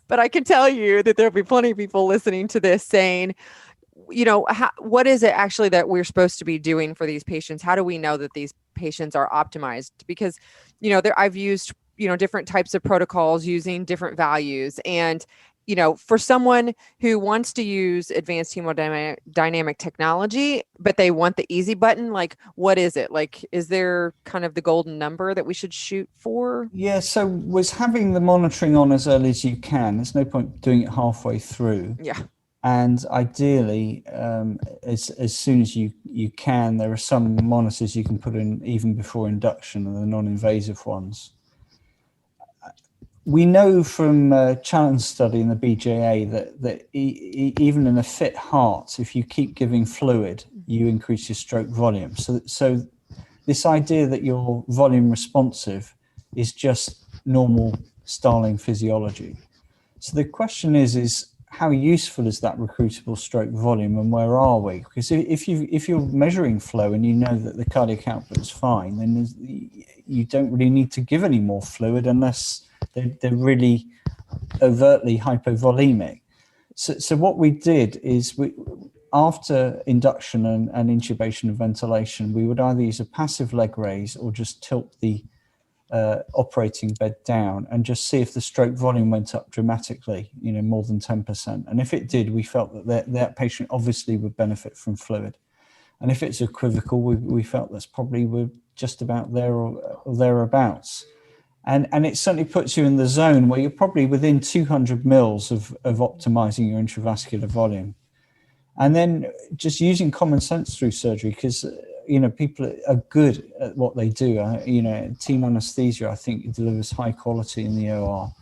But I can tell you that there'll be plenty of people listening to this saying, what is it actually that we're supposed to be doing for these patients? How do we know that these patients are optimized? Because, I've used, different types of protocols using different values. And, for someone who wants to use advanced hemodynamic technology, but they want the easy button, like, what is it? Like, is there kind of the golden number that we should shoot for? Yeah, so was having the monitoring on as early as you can. There's no point doing it halfway through. Yeah. And ideally, as soon as you can, there are some monitors you can put in even before induction, and the non-invasive ones. We know from a challenge study in the BJA that even in a fit heart, if you keep giving fluid, you increase your stroke volume. So this idea that you're volume responsive is just normal Starling physiology. So the question is how useful is that recruitable stroke volume, and where are we? Because if you're measuring flow and you know that the cardiac output is fine, then you don't really need to give any more fluid unless they're really overtly hypovolemic. So what we did is after induction and intubation and ventilation, we would either use a passive leg raise or just tilt the operating bed down and just see if the stroke volume went up dramatically, more than 10%. And if it did, we felt that patient obviously would benefit from fluid. And if it's equivocal, we felt that's probably we're just about there or thereabouts. And it certainly puts you in the zone where you're probably within 200 mils of optimizing your intravascular volume. And then just using common sense through surgery, because people are good at what they do. Team anesthesia, I think, delivers high quality in the OR.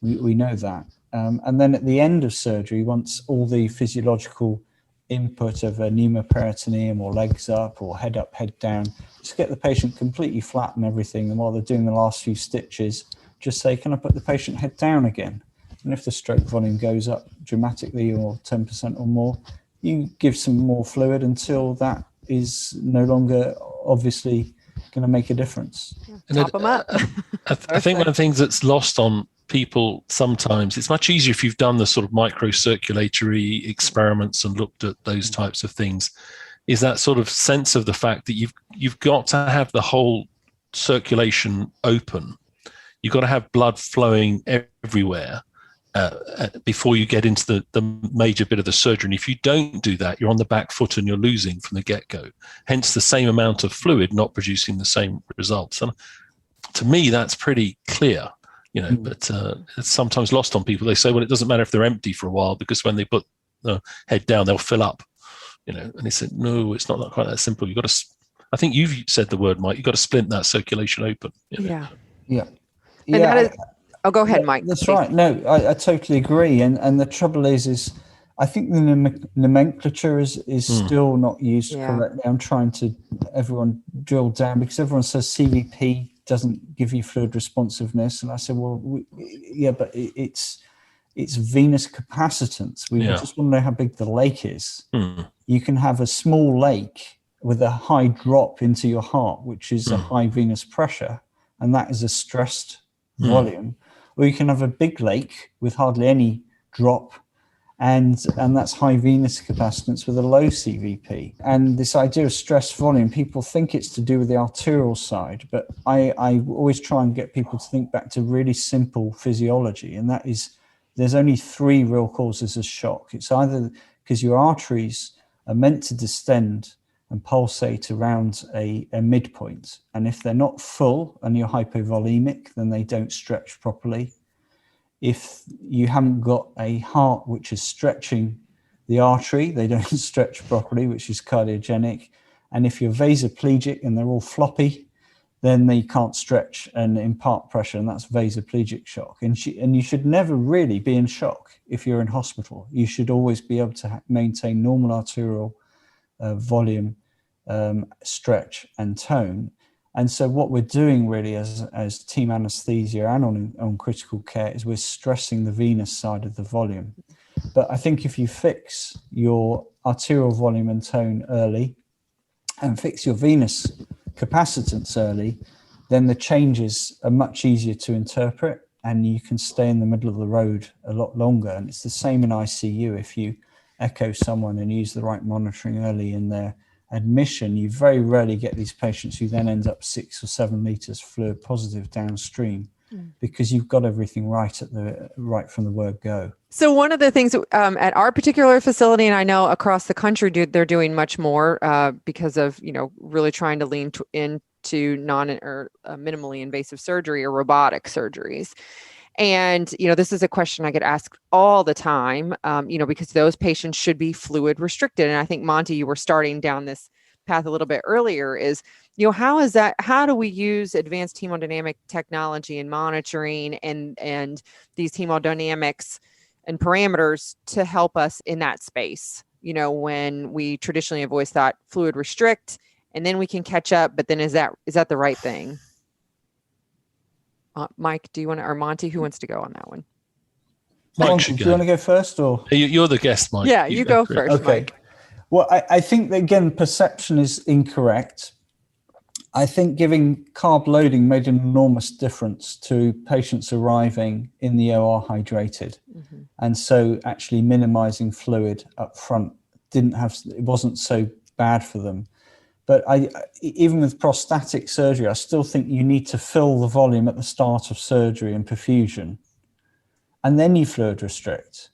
We know that. And then at the end of surgery, once all the physiological input of a pneumoperitoneum or legs up or head up, head down, just get the patient completely flat and everything. And while they're doing the last few stitches, just say, can I put the patient head down again? And if the stroke volume goes up dramatically or 10% or more, you give some more fluid until that is no longer obviously going to make a difference. Top them up. I think one of the things that's lost on people sometimes, it's much easier if you've done the sort of microcirculatory experiments and looked at those types of things, is that sort of sense of the fact that you've got to have the whole circulation open. You've got to have blood flowing everywhere before you get into the major bit of the surgery. And if you don't do that, you're on the back foot and you're losing from the get-go. Hence the same amount of fluid not producing the same results. And to me, that's pretty clear, but it's sometimes lost on people. They say, well, it doesn't matter if they're empty for a while because when they put the head down, they'll fill up, and they said, no, it's not quite that simple. You've got to, I think you've said the word, Mike, you've got to splint that circulation open. Yeah. And that is, oh, go ahead, Mike. That's right. No, I totally agree. And the trouble is I think the nomenclature is still not used correctly. I'm trying to everyone drill down because everyone says CVP doesn't give you fluid responsiveness. And I said, well, but it's venous capacitance. We just want to know how big the lake is. You can have a small lake with a high drop into your heart, which is a high venous pressure, and that is a stressed volume. Or you can have a big lake with hardly any drop, and that's high venous capacitance with a low CVP. And this idea of stress volume, people think it's to do with the arterial side, but I always try and get people to think back to really simple physiology, and that is there's only three real causes of shock. It's either because your arteries are meant to distend and pulsate around a midpoint, and if they're not full and you're hypovolemic, then they don't stretch properly. If you haven't got a heart which is stretching the artery, they don't stretch properly, which is cardiogenic. And if you're vasoplegic and they're all floppy, then they can't stretch and impart pressure, and that's vasoplegic shock. And you should never really be in shock if you're in hospital. You should always be able to maintain normal arterial volume, stretch and tone. And so what we're doing really as team anesthesia and on critical care is we're stressing the venous side of the volume. But I think if you fix your arterial volume and tone early and fix your venous capacitance early, then the changes are much easier to interpret and you can stay in the middle of the road a lot longer. And it's the same in ICU. If you echo someone and use the right monitoring early in their admission, you very rarely get these patients who then end up 6 or 7 liters fluid positive downstream. because you've got everything right from the word go. So one of the things at our particular facility, and I know across the country, they're doing much more because of, really trying to lean into minimally invasive surgery or robotic surgeries. And, this is a question I get asked all the time, because those patients should be fluid restricted. And I think, Monty, you were starting down this path a little bit earlier is, how do we use advanced hemodynamic technology and monitoring and these hemodynamics and parameters to help us in that space, when we traditionally have always thought fluid restrict and then we can catch up, but then is that the right thing? Mike, do you want to, or Monty, who wants to go on that one? Mike, do you want to go first, or you're the guest, Mike? Yeah, you go first. Okay. Mike. Well, I think that, again, perception is incorrect. I think giving carb loading made an enormous difference to patients arriving in the OR hydrated, and so actually minimizing fluid up front it wasn't so bad for them. But even with prostatic surgery, I still think you need to fill the volume at the start of surgery and perfusion, and then you fluid restrict.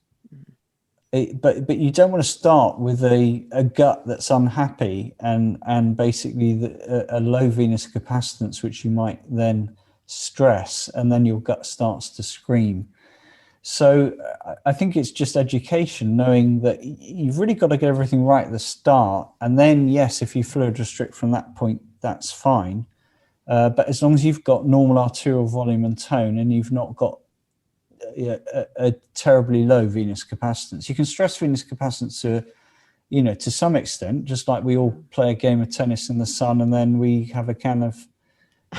But you don't want to start with a gut that's unhappy and basically a low venous capacitance, which you might then stress, and then your gut starts to scream. So I think it's just education, knowing that you've really got to get everything right at the start. And then, yes, if you fluid restrict from that point, that's fine. But as long as you've got normal arterial volume and tone, and you've not got a terribly low venous capacitance, you can stress venous capacitance to some extent, just like we all play a game of tennis in the sun and then we have a can of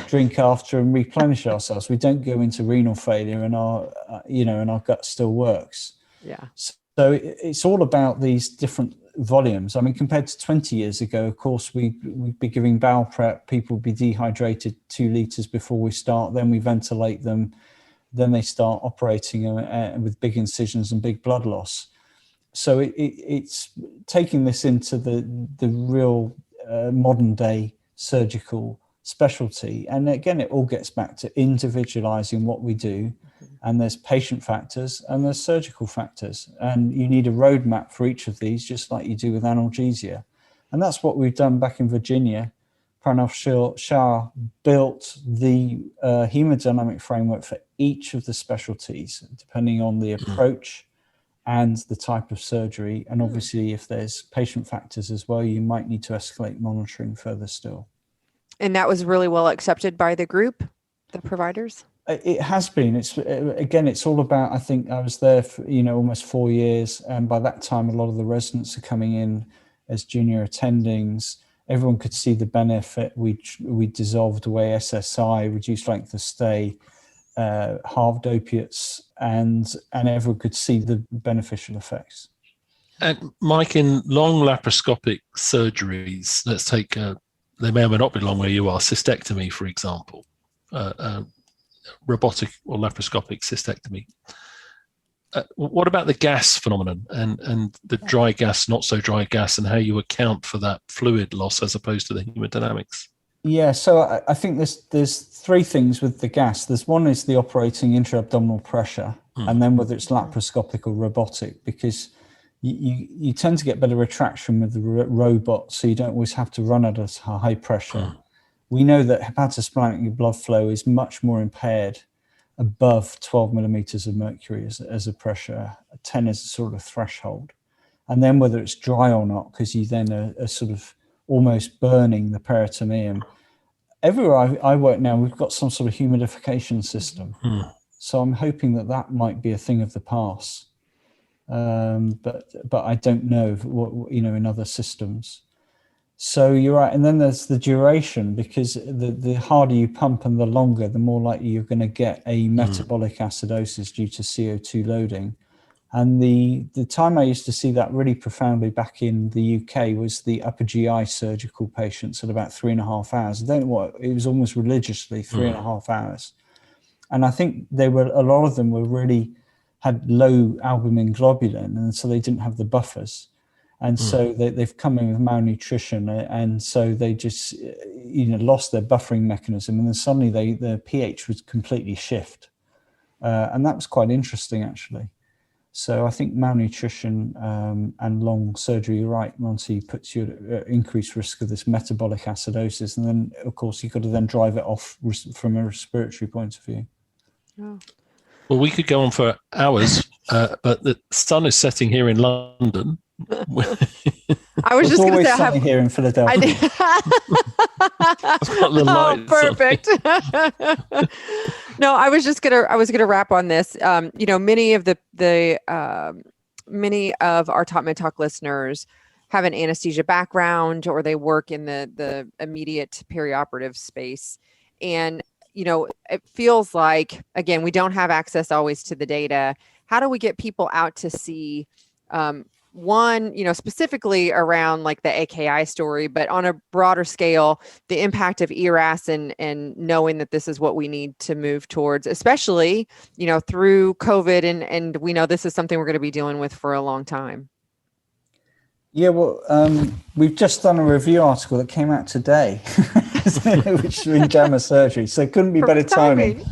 drink after and replenish ourselves. We don't go into renal failure and our gut still works. Yeah. So it's all about these different volumes. I mean, compared to 20 years ago, of course, we'd be giving bowel prep. People would be dehydrated 2 liters before we start. Then we ventilate them. Then they start operating with big incisions and big blood loss. So it's taking this into the real modern day surgical specialty. And again, it all gets back to individualizing what we do. And there's patient factors and there's surgical factors. And you need a roadmap for each of these, just like you do with analgesia. And that's what we've done back in Virginia. Pranav Shah built the hemodynamic framework for each of the specialties, depending on the approach and the type of surgery. And obviously, if there's patient factors as well, you might need to escalate monitoring further still. And that was really well accepted by the group, the providers? It has been. It's all about, I think I was there for, almost 4 years. And by that time, a lot of the residents are coming in as junior attendings. Everyone could see the benefit. We dissolved away SSI, reduced length of stay, halved opiates, and everyone could see the beneficial effects. And Mike, in long laparoscopic surgeries, let's take, they may or may not be long where you are, cystectomy, for example, robotic or laparoscopic cystectomy. What about the gas phenomenon and the dry gas, not so dry gas, and how you account for that fluid loss as opposed to the hemodynamics? Yeah, so I think there's 3 things with the gas. There's one is the operating intra-abdominal pressure, and then whether it's laparoscopic or robotic, because you tend to get better retraction with the robot, so you don't always have to run at a high pressure. We know that hepatosplenic blood flow is much more impaired above 12 millimeters of mercury as a pressure. 10 is a sort of threshold. And then whether it's dry or not, because you then are sort of almost burning the peritoneum. Everywhere I work now, we've got some sort of humidification system. So I'm hoping that might be a thing of the past. But I don't know what, in other systems. So you're right. And then there's the duration, because the harder you pump and the longer, the more likely you're going to get a metabolic acidosis due to CO2 loading. And the time I used to see that really profoundly back in the UK was the upper GI surgical patients at about 3.5 hours. I don't know what, it was almost religiously 3.5 hours. And I think a lot of them were really had low albumin globulin, and so they didn't have the buffers. And so they've come in with malnutrition, and so they just lost their buffering mechanism, and then suddenly the pH would completely shift, and that was quite interesting actually. So I think malnutrition and long surgery, you're right, Monty, puts you at increased risk of this metabolic acidosis, and then of course you've got to then drive it off from a respiratory point of view. Oh. Well, we could go on for hours, but the sun is setting here in London. I was just going to say, sunny here in Philadelphia. Oh, perfect. No, I was gonna wrap on this. Many of many of our TopMedTalk listeners have an anesthesia background, or they work in the immediate perioperative space, and it feels like, again, we don't have access always to the data. How do we get people out to see? One, specifically around like the AKI story, but on a broader scale, the impact of ERAS and knowing that this is what we need to move towards, especially, through COVID. And we know this is something we're going to be dealing with for a long time. Yeah, well, we've just done a review article that came out today, which is in JAMA Surgery. So it couldn't be better timing.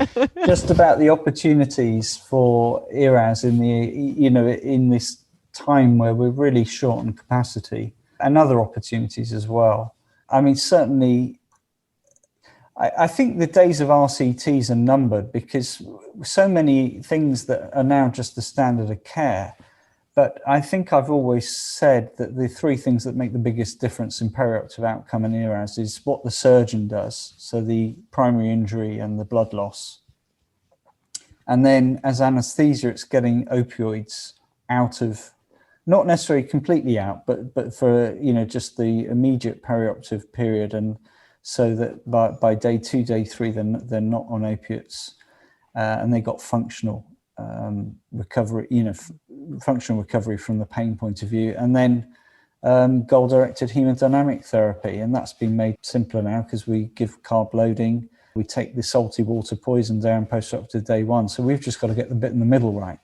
Just about the opportunities for ERAS in this time where we're really short on capacity, and other opportunities as well. I mean, certainly, I think the days of RCTs are numbered, because so many things that are now just the standard of care. But I think I've always said that the three things that make the biggest difference in perioperative outcome in ERAS is what the surgeon does, so the primary injury and the blood loss. And then as anesthesia, it's getting opioids out of, not necessarily completely out, but for just the immediate perioperative period, and so that by day 2, day 3, they're not on opiates, and they got functional recovery, functional recovery from the pain point of view, and then goal-directed hemodynamic therapy, and that's been made simpler now because we give carb loading, we take the salty water poison down post-operative day 1, so we've just got to get the bit in the middle right.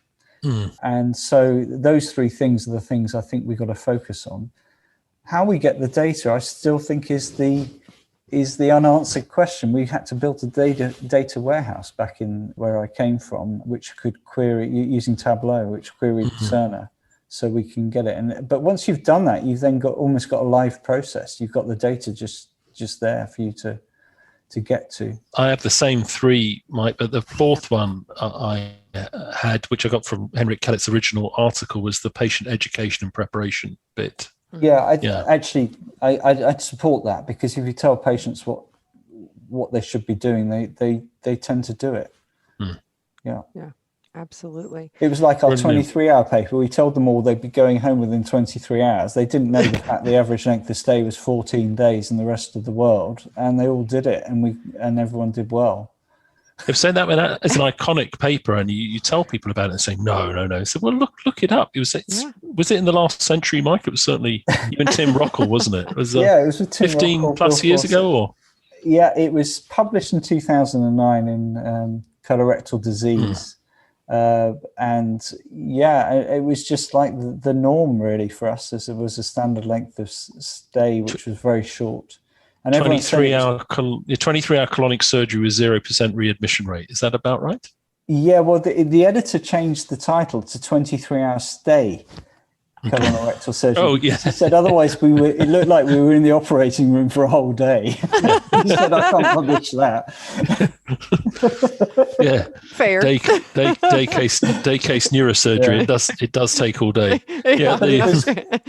And so those three things are the things I think we've got to focus on. How we get the data, I still think, is the unanswered question. We had to build a data warehouse back in where I came from, which could query using Tableau, which queried Cerner, so we can get it. But once you've done that, you've then almost got a live process. You've got the data just there for you to get to. I have the same three, Mike, but the fourth one I had, which I got from Henrik Kellett's original article, was the patient education and preparation bit. Actually, I'd support that, because if you tell patients what they should be doing, they tend to do it. Yeah, absolutely. It was like our 23-hour paper. We told them all they'd be going home within 23 hours. They didn't know the fact the average length of stay was 14 days in the rest of the world, and they all did it, and everyone did well. They've said that as an iconic paper, and you tell people about it and say, no. So, well, look it up. Was it in the last century, Mike? It was certainly even Tim Rockwell, wasn't it? It was with Tim 15 Rockwell, plus years ago, or? Yeah, it was published in 2009 in colorectal disease. And it was just like the norm really for us, as it was a standard length of stay, which was very short. And 23-hour colonic surgery with 0% readmission rate. Is that about right? Yeah, well, the editor changed the title to 23-hour stay colorectal surgery. Oh, yeah. He said otherwise it looked like we were in the operating room for a whole day. He said, I can't publish that. Yeah. Fair. Day case neurosurgery. Yeah. It does take all day. Yeah.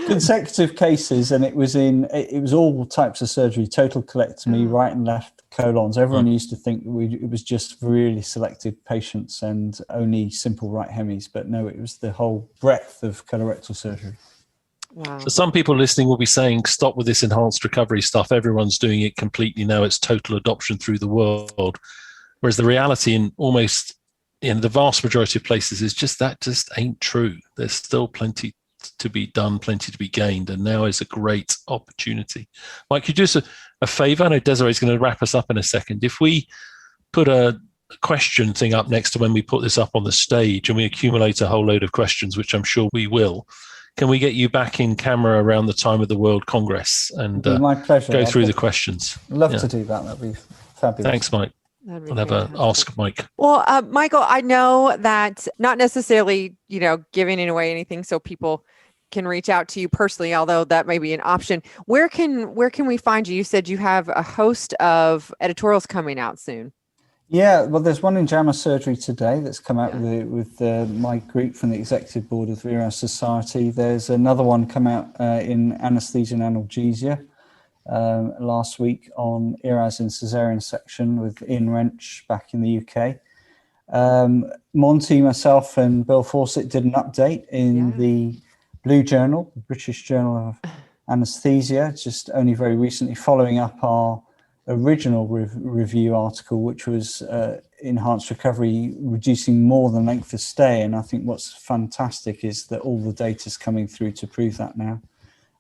Consecutive cases, and it was all types of surgery, total colectomy, right and left colons. Everyone used to think it was just really selected patients and only simple right hemis, but no, it was the whole breadth of colorectal surgery. Wow. So some people listening will be saying, stop with this enhanced recovery stuff. Everyone's doing it completely now. It's total adoption through the world. Whereas the reality in almost the vast majority of places is just ain't true. There's still plenty to be done, plenty to be gained, and now is a great opportunity. Mike, could you do us a favor? I know Desiree's going to wrap us up in a second. If we put a question thing up next to when we put this up on the stage and we accumulate a whole load of questions, which I'm sure we will, can we get you back in camera around the time of the World Congress and my pleasure. go through the questions? Love to do that. That'd be fabulous. Thanks, Mike. I'll have a ask Mike. Well, Michael, I know that not necessarily, giving away anything so people can reach out to you personally, although that may be an option. Where can we find you? You said you have a host of editorials coming out soon. Yeah, well, there's one in JAMA Surgery today that's come out with my group from the Executive Board of the ERAS Society. There's another one come out in Anesthesia and Analgesia last week on ERAS in Caesarean section with Ian Wrench back in the UK. Monty, myself and Bill Fawcett did an update in the Blue Journal, the British Journal of Anesthesia, just only very recently, following up our original review article, which was enhanced recovery, reducing more than length of stay. And I think what's fantastic is that all the data is coming through to prove that now.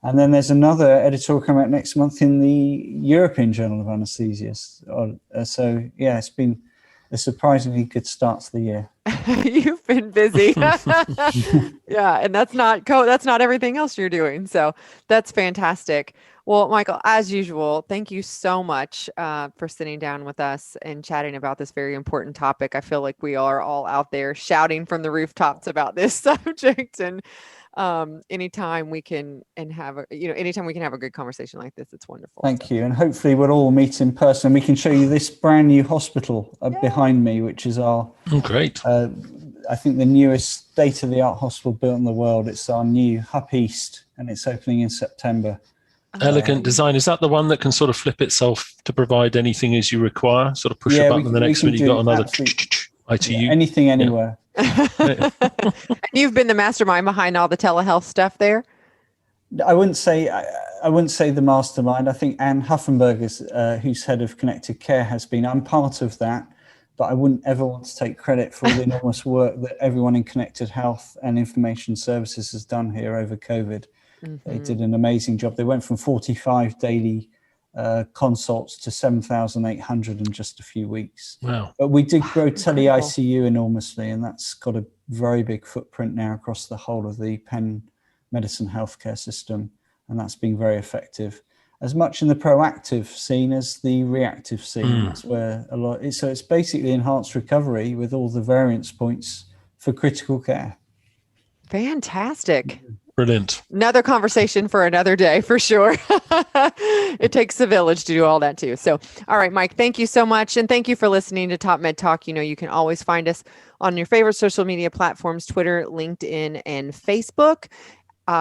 And then there's another editorial coming out next month in the European Journal of Anesthesia. So yeah, it's been a surprisingly good start to the year. You've been busy. Yeah, and that's not everything else you're doing. So that's fantastic. Well, Michael, as usual, thank you so much for sitting down with us and chatting about this very important topic. I feel like we are all out there shouting from the rooftops about this subject, and anytime we can have a good conversation like this, it's wonderful. Thank you. And hopefully we'll all meet in person. We can show you this brand new hospital behind me, which is our great. I think the newest state-of-the-art hospital built in the world. It's our new Hup East, and it's opening in September. Elegant design. Is that the one that can sort of flip itself to provide anything as you require? Sort of push a button, and the next minute you've got another ITU. Anything, anywhere. And you've been the mastermind behind all the telehealth stuff there? I wouldn't say the mastermind. I think Anne Huffenberg, who's head of Connected Care, has been. I'm part of that, but I wouldn't ever want to take credit for the enormous work that everyone in Connected Health and Information Services has done here over COVID. Mm-hmm. They did an amazing job. They went from 45 daily consults to 7,800 in just a few weeks. Wow. But we did grow tele-ICU enormously, and that's got a very big footprint now across the whole of the Penn Medicine healthcare system, and that's been very effective. As much in the proactive scene as the reactive scene. That's where a lot. So it's basically enhanced recovery with all the variance points for critical care. Fantastic. Brilliant. Another conversation for another day, for sure. It takes a village to do all that too. So, all right, Mike, thank you so much. And thank you for listening to Top Med Talk. You can always find us on your favorite social media platforms, Twitter, LinkedIn, and Facebook.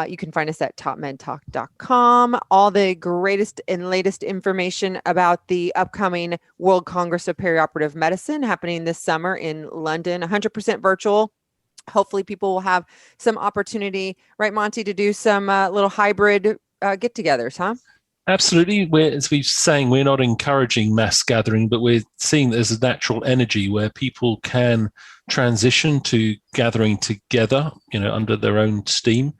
You can find us at topmedtalk.com. All the greatest and latest information about the upcoming World Congress of Perioperative Medicine happening this summer in London, 100% virtual. Hopefully people will have some opportunity, right, Monty, to do some little hybrid get-togethers, huh? Absolutely. As we're saying, we're not encouraging mass gathering, but we're seeing there's a natural energy where people can transition to gathering together, under their own steam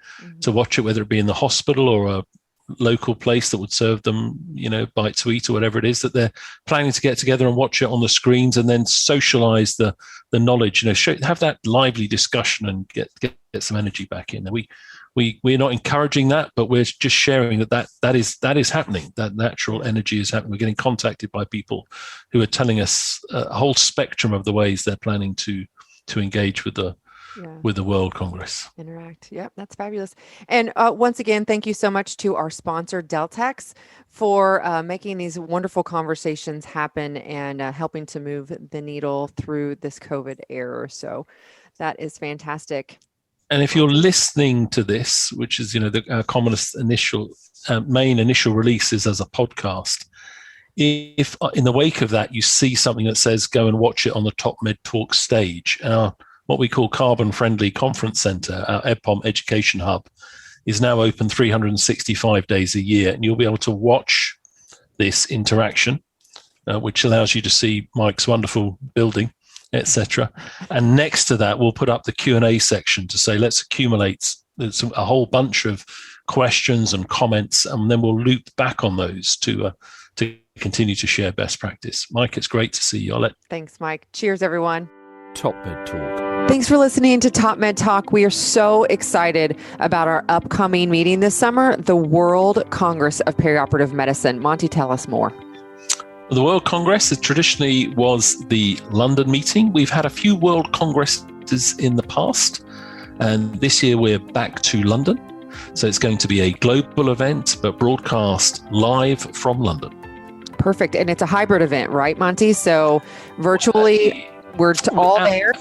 to watch it, whether it be in the hospital or a local place that would serve them, bite to eat or whatever it is, that they're planning to get together and watch it on the screens and then socialize the knowledge, have that lively discussion and get some energy back in. We're not encouraging that, but we're just sharing that is happening. That natural energy is happening. We're getting contacted by people who are telling us a whole spectrum of the ways they're planning to engage with the World Congress. Interact. Yep, that's fabulous. And once again, thank you so much to our sponsor, Deltex, for making these wonderful conversations happen and helping to move the needle through this COVID era. So that is fantastic. And if you're listening to this, which is, the commonest main initial releases as a podcast, if in the wake of that, you see something that says, go and watch it on the TopMedTalk stage, what we call carbon-friendly conference center, our EPOM education hub, is now open 365 days a year. And you'll be able to watch this interaction, which allows you to see Mike's wonderful building, etc. And next to that, we'll put up the Q&A section to say, let's accumulate a whole bunch of questions and comments, and then we'll loop back on those to continue to share best practice. Mike, it's great to see you. Thanks, Mike. Cheers, everyone. TopMedTalk. Thanks for listening to TopMedTalk. We are so excited about our upcoming meeting this summer, the World Congress of Perioperative Medicine. Monty, tell us more. The World Congress traditionally was the London meeting. We've had a few World Congresses in the past, and this year we're back to London. So it's going to be a global event, but broadcast live from London. Perfect. And it's a hybrid event, right, Monty? So virtually, we're all there.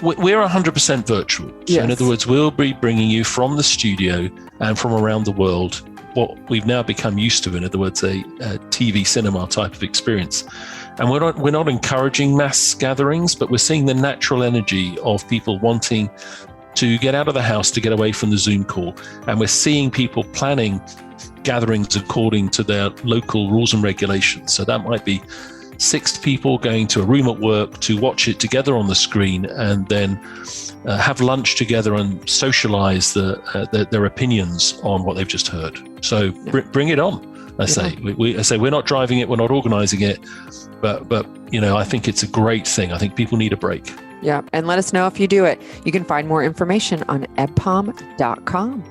We're 100% virtual. So yes. In other words, we'll be bringing you from the studio and from around the world what we've now become used to, in other words, a TV cinema type of experience. And we're not encouraging mass gatherings, but we're seeing the natural energy of people wanting to get out of the house, to get away from the Zoom call. And we're seeing people planning gatherings according to their local rules and regulations. So that might be 6 people going to a room at work to watch it together on the screen, and then have lunch together and socialize their opinions on what they've just heard. So bring it on. I say we're not driving it, we're not organizing it, but I think it's a great thing. I think people need a break. Yeah, and let us know if you do it. You can find more information on epom.com.